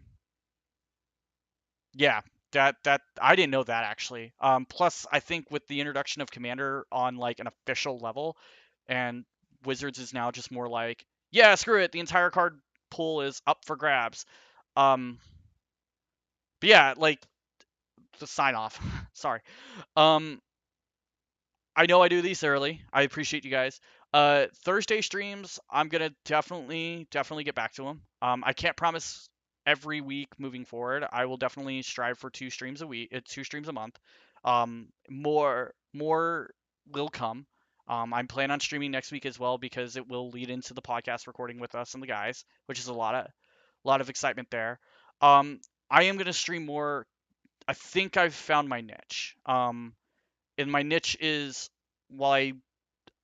Yeah, that I didn't know that actually. Plus, I think with the introduction of Commander on like an official level, and Wizards is now just more like, yeah, screw it, the entire card pool is up for grabs. Um, but yeah, like the sign off. Sorry. Um, I know I do these early. I appreciate you guys. Thursday streams, I'm gonna definitely get back to them. I can't promise every week moving forward. I will definitely strive for 2 streams a week, 2 streams a month. More will come. I'm planning on streaming next week as well because it will lead into the podcast recording with us and the guys, which is a lot of excitement there. Um, I am gonna stream more. I think I've found my niche. And my niche is while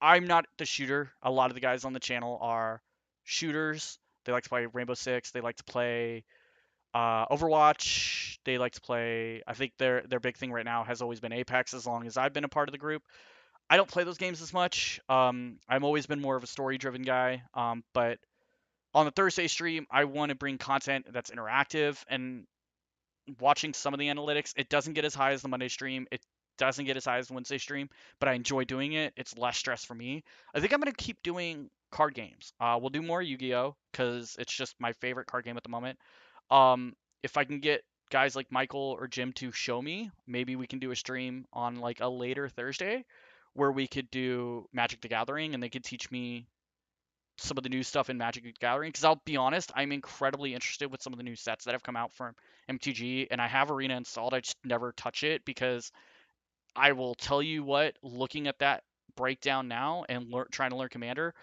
I'm not the shooter, a lot of the guys on the channel are shooters. They like to play Rainbow Six. They like to play Overwatch. They like to play. I think their big thing right now has always been Apex. As long as I've been a part of the group, I don't play those games as much. I've always been more of a story-driven guy. But on the Thursday stream, I want to bring content that's interactive, and watching some of the analytics, it doesn't get as high as the Monday stream. It doesn't get as high as the Wednesday stream, but I enjoy doing it. It's less stress for me. I think I'm gonna keep doing card games. We'll do more Yu-Gi-Oh because it's just my favorite card game at the moment. Um, if I can get guys like Michael or Jim to show me, maybe we can do a stream on like a later Thursday where we could do Magic the Gathering and they could teach me some of the new stuff in Magic the Gathering. Because I'll be honest, I'm incredibly interested with some of the new sets that have come out from MTG, and I have Arena installed. I just never touch it because I will tell you what, looking at that breakdown now and trying to learn Commander,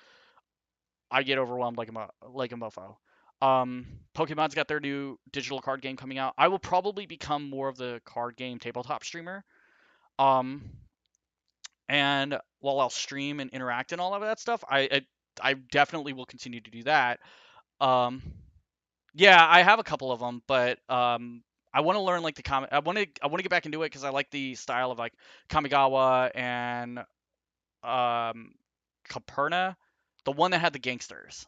I get overwhelmed like a mofo. Pokemon's got their new digital card game coming out. I will probably become more of the card game tabletop streamer. Um, and while I'll stream and interact and all of that stuff, I definitely will continue to do that. Um, yeah, I have a couple of them, but I want to learn like the I want to get back into it because I like the style of like Kamigawa and um Caperna, the one that had the gangsters.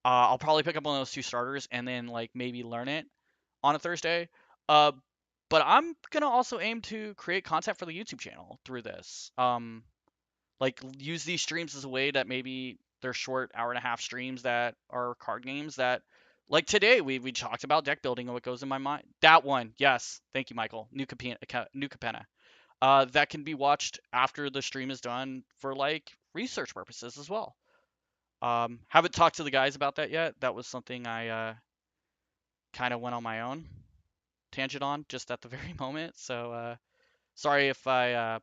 I'll probably pick up one of those two starters and then like maybe learn it on a Thursday. Uh, but I'm gonna also aim to create content for the YouTube channel through this. Like use these streams as a way that maybe they're short hour and a half streams that are card games that like today we talked about deck building and what goes in my mind. That one, yes, thank you, Michael. New Capenna. That can be watched after the stream is done for like research purposes as well. Haven't talked to the guys about that yet. That was something I kind of went on my own tangent on just at the very moment. So sorry if I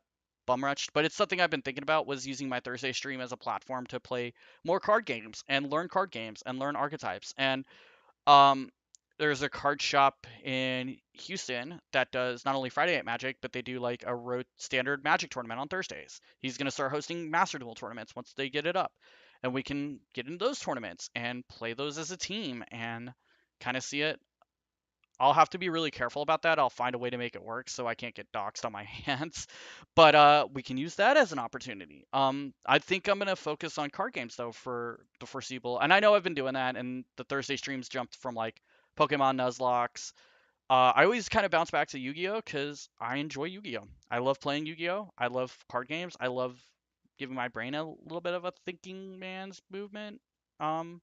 bum rushed, but it's something I've been thinking about was using my Thursday stream as a platform to play more card games and learn archetypes. And um, there's a card shop in Houston that does not only Friday Night Magic, but they do like a standard Magic tournament on Thursdays. He's gonna start hosting Master Duel tournaments once they get it up, and we can get into those tournaments and play those as a team and kind of see it. I'll have to be really careful about that. I'll find a way to make it work so I can't get doxxed on my hands. But we can use that as an opportunity. I think I'm gonna focus on card games though for the foreseeable. And I know I've been doing that, and the Thursday streams jumped from like Pokemon Nuzlocke. I always kind of bounce back to Yu-Gi-Oh because I enjoy Yu-Gi-Oh. I love playing Yu-Gi-Oh. I love card games. I love giving my brain a little bit of a thinking man's movement. Um,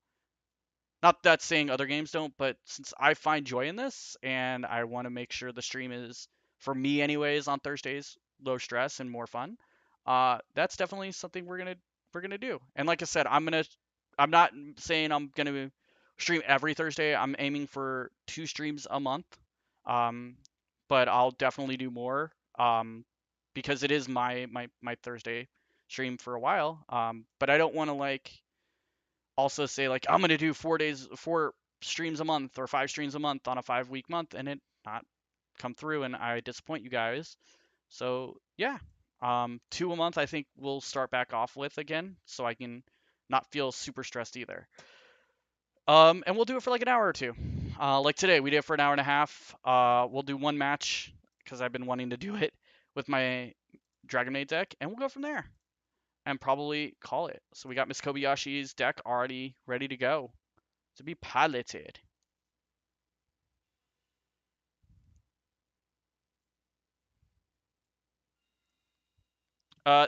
Not that saying other games don't, but since I find joy in this and I want to make sure the stream is, for me anyways, on Thursdays, low stress and more fun, that's definitely something we're gonna do. And like I said, I'm not saying I'm gonna stream every Thursday. I'm aiming for 2 streams a month. Um, but I'll definitely do more. Because it is my Thursday stream for a while. But I don't want to like also say like I'm gonna do 4 streams a month or 5 streams a month on a 5 week month and it not come through and I disappoint you guys. So yeah, 2 a month I think we'll start back off with again so I can not feel super stressed either. And we'll do it for like an hour or two. Like today we did it for an hour and a half. We'll do one match because I've been wanting to do it with my Dragon Maid deck and we'll go from there and probably call it. So we got Miss Kobayashi's deck already ready to go to be piloted.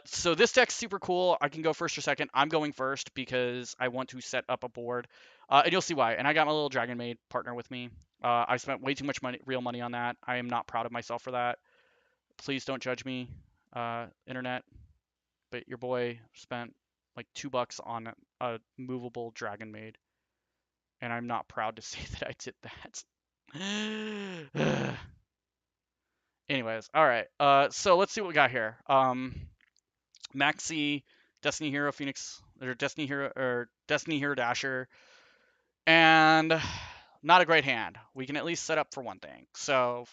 So this deck's super cool. I can go first or second. I'm going first because I want to set up a board, and you'll see why. And I got my little Dragon Maid partner with me. I spent way too much money, real money on that. I am not proud of myself for that. Please don't judge me, internet. But your boy spent like $2 on a movable Dragon Maid, and I'm not proud to say that I did that. Anyways, all right. So let's see what we got here. Maxi, Destiny Hero Phoenix, or Destiny Hero Dasher, and not a great hand. We can at least set up for one thing. So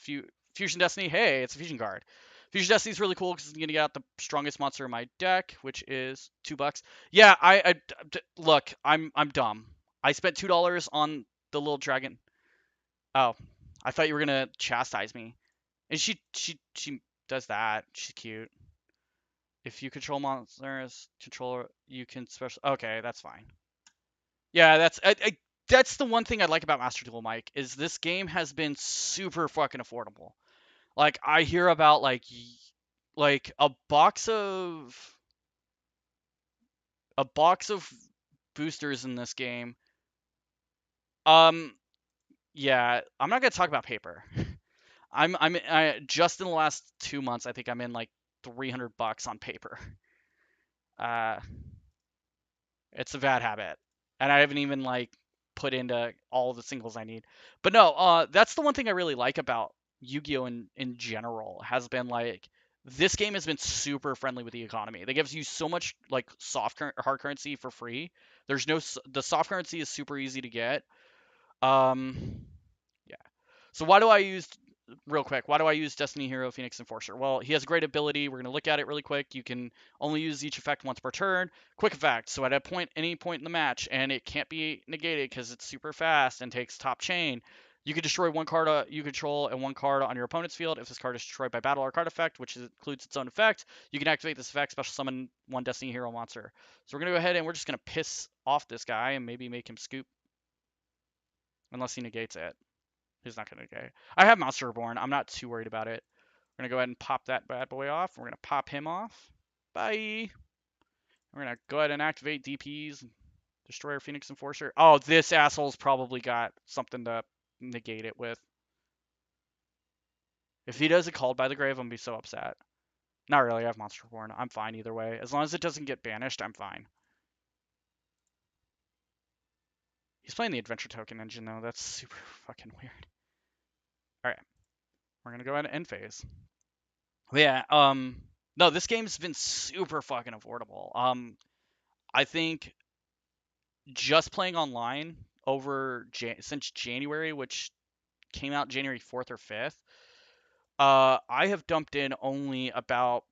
Fusion Destiny, hey, it's a fusion card. Fusion Destiny is really cool because it's gonna get out the strongest monster in my deck, which is $2. Yeah, look, I'm dumb. I spent $2 on the little dragon. Oh, I thought you were gonna chastise me. And she does that. She's cute. If you control monsters, controller, you can special. Okay, that's fine. Yeah, that's the one thing I like about Master Duel, Mike, is this game has been super fucking affordable. Like I hear about like a box of boosters in this game. Um, yeah, I'm not gonna talk about paper. Just in the last 2 months, I think I'm in like $300 on paper. Uh, it's a bad habit, and I haven't even like put into all the singles I need. But no, that's the one thing I really like about Yu-Gi-Oh in general has been like this game has been super friendly with the economy. They gives you so much like hard currency for free. The soft currency is super easy to get. Um, yeah. So why do I use real quick? Why do I use Destiny Hero Phoenix Enforcer? Well, he has a great ability. We're gonna look at it really quick. You can only use each effect once per turn. Quick effect. So at any point in the match, and it can't be negated because it's super fast and takes top chain. You can destroy one card you control and one card on your opponent's field. If this card is destroyed by battle or card effect, which includes its own effect, you can activate this effect, special summon one Destiny Hero monster. So we're gonna go ahead and we're just gonna piss off this guy and maybe make him scoop, unless he negates it. He's not gonna negate. I have Monster Reborn. I'm not too worried about it. We're gonna go ahead and pop that bad boy off. We're gonna pop him off. Bye. We're gonna go ahead and activate DPs. Destroyer Phoenix Enforcer. Oh, this asshole's probably got something to negate it with. If he does it called by the grave, I'm gonna be so upset. Not really. I have Monster Reborn. I'm fine either way. As long as it doesn't get banished, I'm fine. He's playing the Adventure Token engine though. That's super fucking weird. All right. We're gonna go ahead and end phase. But yeah. No, this game's been super fucking affordable. I think just playing online since January, which came out January 4th or 5th, I have dumped in only about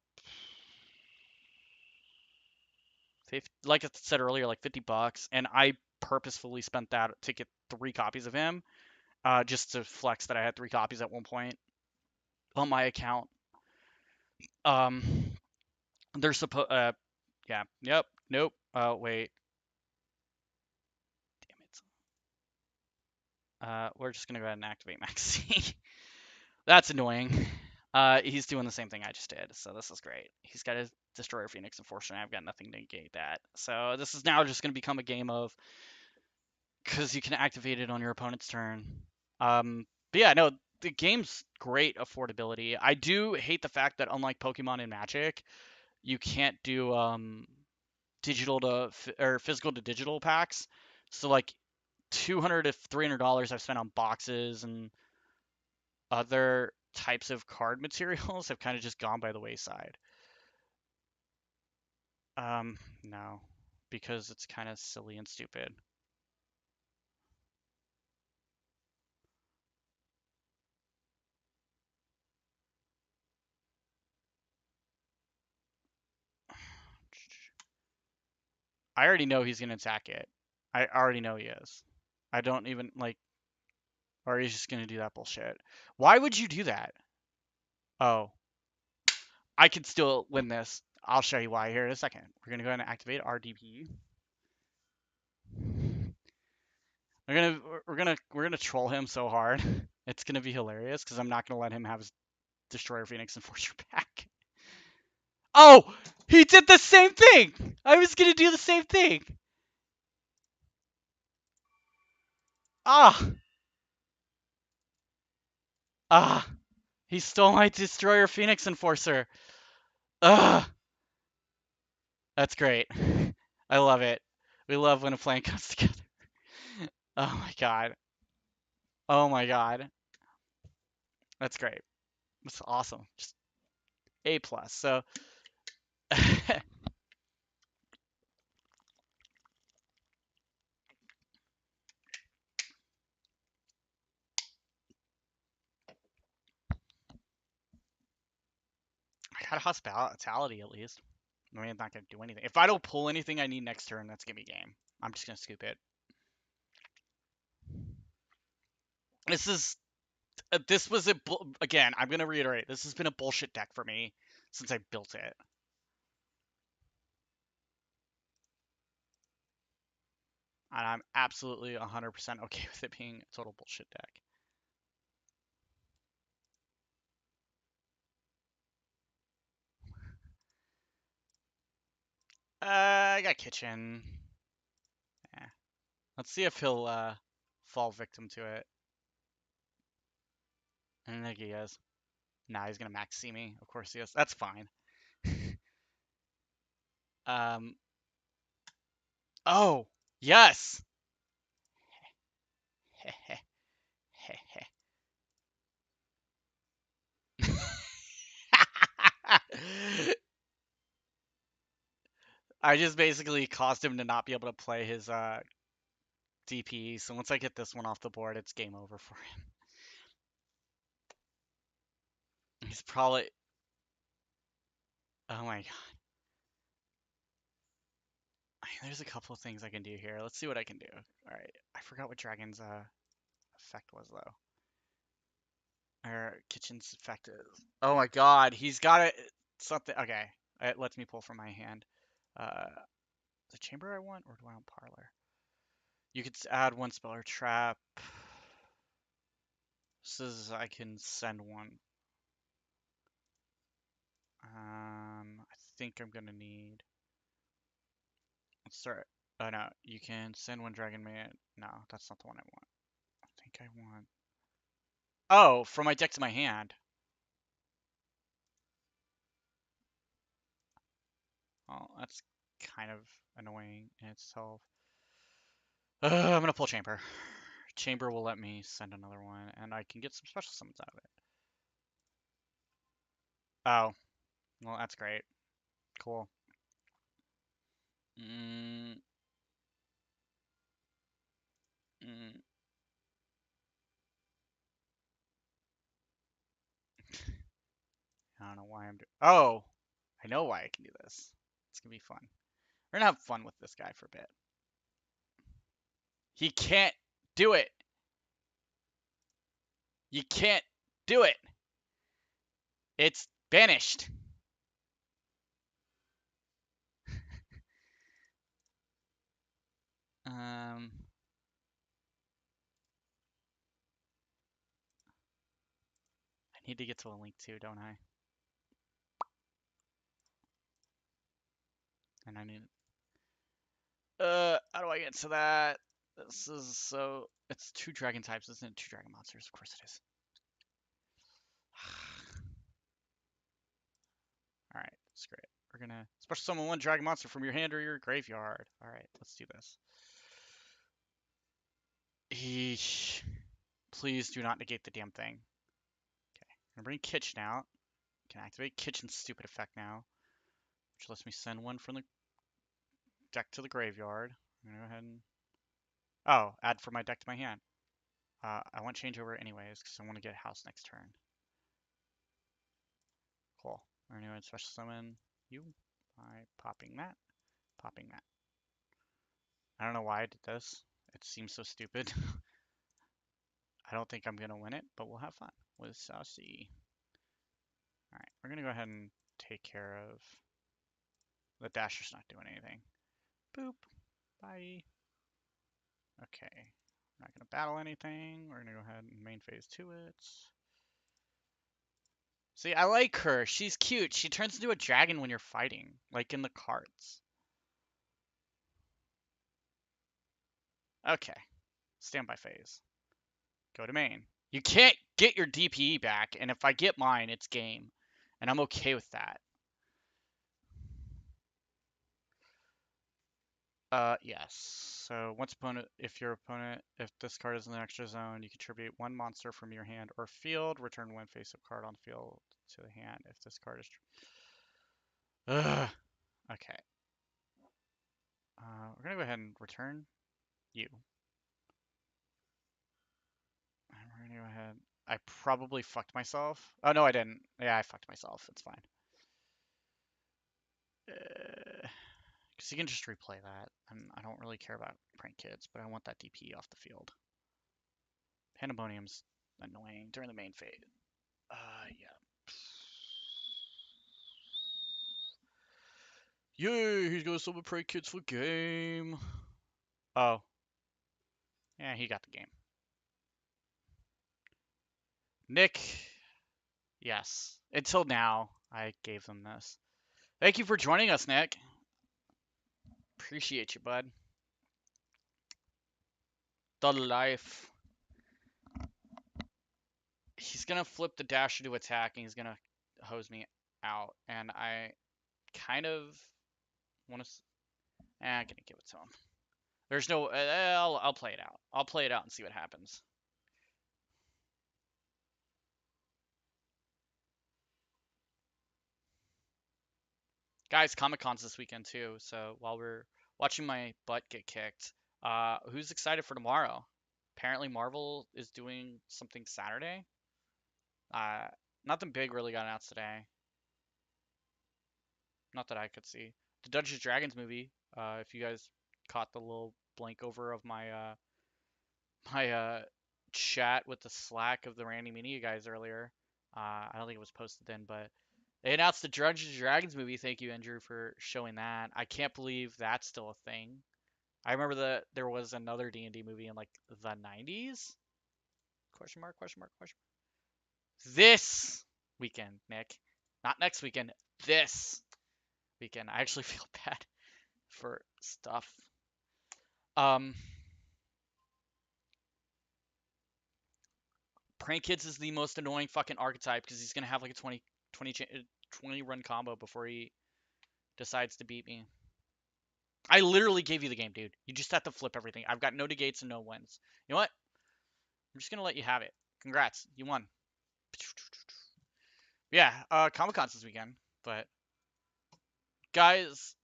50, like I said earlier, like $50, and I purposefully spent that to get 3 copies of him, just to flex that I had 3 copies at one point on my account. Um, they're supposed, yeah, yep, nope, wait, damn it. We're just gonna go ahead and activate Maxi. That's annoying. He's doing the same thing I just did, so this is great. He's got his Destroyer Phoenix, unfortunately, I've got nothing to negate that. So this is now just going to become a game of, because you can activate it on your opponent's turn. But yeah, no, the game's great affordability. I do hate the fact that unlike Pokemon and Magic, you can't do digital to or physical to digital packs. So like $200 to $300 I've spent on boxes and other types of card materials have kind of just gone by the wayside. No, because it's kind of silly and stupid. I already know he's gonna attack it. I already know he is. I don't even like, or he's just gonna do that bullshit. Why would you do that? Oh, I could still win this. I'll show you why here in a second. We're gonna go ahead and activate RDP. We're gonna troll him so hard. It's gonna be hilarious because I'm not gonna let him have his Destroyer Phoenix Enforcer back. Oh, he did the same thing. I was gonna do the same thing. Ah, ah, he stole my Destroyer Phoenix Enforcer. Ugh, that's great. I love it. We love when a plan comes together. Oh my god. Oh my god. That's great. That's awesome. Just A plus. So I got a hospitality at least. I mean, it's not gonna do anything. If I don't pull anything I need next turn, that's gonna be game. I'm just gonna scoop it. This is this was again. I'm gonna reiterate. This has been a bullshit deck for me since I built it. And I'm absolutely 100% okay with it being a total bullshit deck. I got kitchen. Yeah. Let's see if he'll fall victim to it. And there he is. Nah, he's gonna max see me. Of course he is. That's fine. um. Oh, yes. I just basically caused him to not be able to play his DP. So once I get this one off the board, it's game over for him. He's probably. Oh my god. There's a couple of things I can do here. Let's see what I can do. All right. I forgot what Dragon's effect was though. Or Kitchen's effect is. Oh my god. He's got it. Something. Okay. It lets me pull from my hand. Uh, the chamber I want, or do I want parlor? You could add one spell or trap. Says I can send one. I think I'm gonna need. Let's start. Oh no, you can send one dragon man. No, that's not the one I want. I think I want. Oh, from my deck to my hand. Well, that's kind of annoying in itself. I'm gonna pull chamber. Chamber will let me send another one, and I can get some special summons out of it. Oh, well, that's great. Cool. Mm, mm. I don't know why I'm doing. Oh, I know why I can do this. It's gonna be fun. We're gonna have fun with this guy for a bit. He can't do it. You can't do it. It's banished. Um, I need to get to a link too, don't I? And I need. How do I get to that? This is so. It's two dragon types, isn't it? Two dragon monsters. Of course it is. All right, screw it. We're gonna special summon one dragon monster from your hand or your graveyard. All right, let's do this. Eesh. Please do not negate the damn thing. Okay, I'm gonna bring Kitchen out. Can activate Kitchen's stupid effect now, which lets me send one from the deck to the graveyard. I'm gonna go ahead and add from my deck to my hand. I want changeover anyways because I want to get a house next turn. Cool. We're gonna special summon you by popping that, popping that. I don't know why I did this. It seems so stupid. I don't think I'm gonna win it, but we'll have fun with Saucy. All right, we're gonna go ahead and take care of the dasher's not doing anything. Boop. Bye. Okay. We're not gonna battle anything. We're gonna go ahead and main phase to it. See, I like her. She's cute. She turns into a dragon when you're fighting, like in the cards. Okay. Standby phase. Go to main. You can't get your DPE back, and if I get mine, it's game. And I'm okay with that. Yes. So once opponent, if this card is in the extra zone, you contribute one monster from your hand or field. Return one face-up card on field to the hand. If this card is. Ugh. Okay. We're gonna go ahead and return you. And we're gonna go ahead. I probably fucked myself. Oh no, I didn't. Yeah, I fucked myself. It's fine. Because you can just replay that, and I don't really care about prank kids, but I want that DP off the field. Pandemonium's annoying during the main phase. Yeah. Yay, he's gonna summon prey kids for game. Oh. Yeah, he got the game. Nick. Yes. Until now, I gave them this. Thank you for joining us, Nick. Appreciate you, bud. The life. He's gonna flip the dasher to attack, and he's gonna hose me out, and I kind of want to. I'm gonna give it to him. There's no. I'll play it out. I'll play it out and see what happens. Guys, Comic Con's this weekend too. So while we're watching my butt get kicked, who's excited for tomorrow? Apparently Marvel is doing something Saturday. Uh, Nothing big really got announced today. Not that I could see. The Dungeons and Dragons movie. If you guys caught the little blank over of my my chat with the Slack of the Randy Media guys earlier. I don't think it was posted then, but they announced the Dungeons and Dragons movie. Thank you, Andrew, for showing that. I can't believe that's still a thing. I remember that there was another D&D movie in like the 90s. Question mark, question mark, question mark. This weekend, Nick. Not next weekend. This weekend. I actually feel bad for stuff. Prank Kids is the most annoying fucking archetype because he's gonna have like a 20 run combo before he decides to beat me. I literally gave you the game, dude. You just have to flip everything. I've got no negates and no wins. You know what? I'm just gonna let you have it. Congrats, you won. Yeah, Comic Con's this weekend, but guys,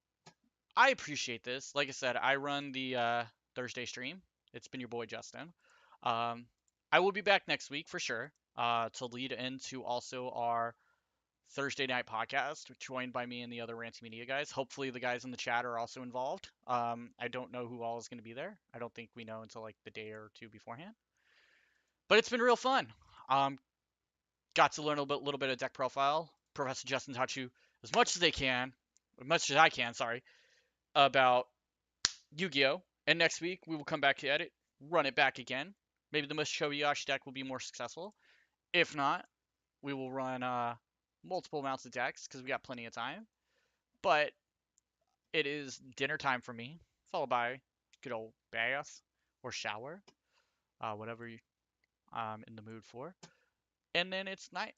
I appreciate this. Like I said, I run the Thursday stream. It's been your boy Justin. Um, I will be back next week for sure. To lead into also our Thursday night podcast, joined by me and the other Ranty Media guys. Hopefully, the guys in the chat are also involved. I don't know who all is going to be there. I don't think we know until like the day or two beforehand. But it's been real fun. Got to learn a little bit of deck profile. Professor Justin taught you as much as they can, as much as I can, sorry, about Yu-Gi-Oh! And next week we will come back to it, run it back again. Maybe the Mushobiyashi deck will be more successful. If not, we will run multiple amounts of decks because we got plenty of time. But it is dinner time for me, followed by good old bath or shower, whatever I'm in the mood for. And then it's night,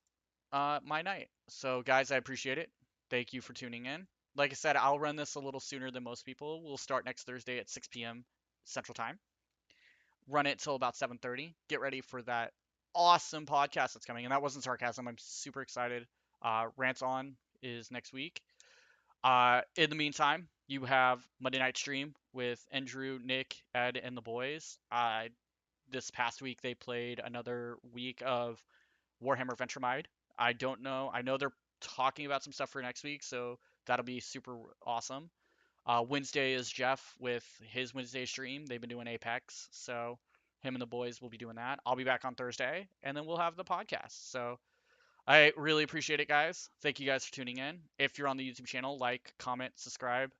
my night. So guys, I appreciate it. Thank you for tuning in. Like I said, I'll run this a little sooner than most people. We'll start next Thursday at 6 p.m. Central Time. Run it till about 7:30. Get ready for that awesome podcast that's coming. And that wasn't sarcasm. I'm super excited. Rants On is next week. In the meantime, you have Monday Night Stream with Andrew, Nick, Ed, and the boys. This past week, they played another week of Warhammer Ventremide. I don't know. I know they're talking about some stuff for next week, so that'll be super awesome. Wednesday is Jeff with his Wednesday stream. They've been doing Apex, so him and the boys will be doing that. I'll be back on Thursday, and then we'll have the podcast. So I really appreciate it, guys. Thank you guys for tuning in. If you're on the YouTube channel, like, comment, subscribe.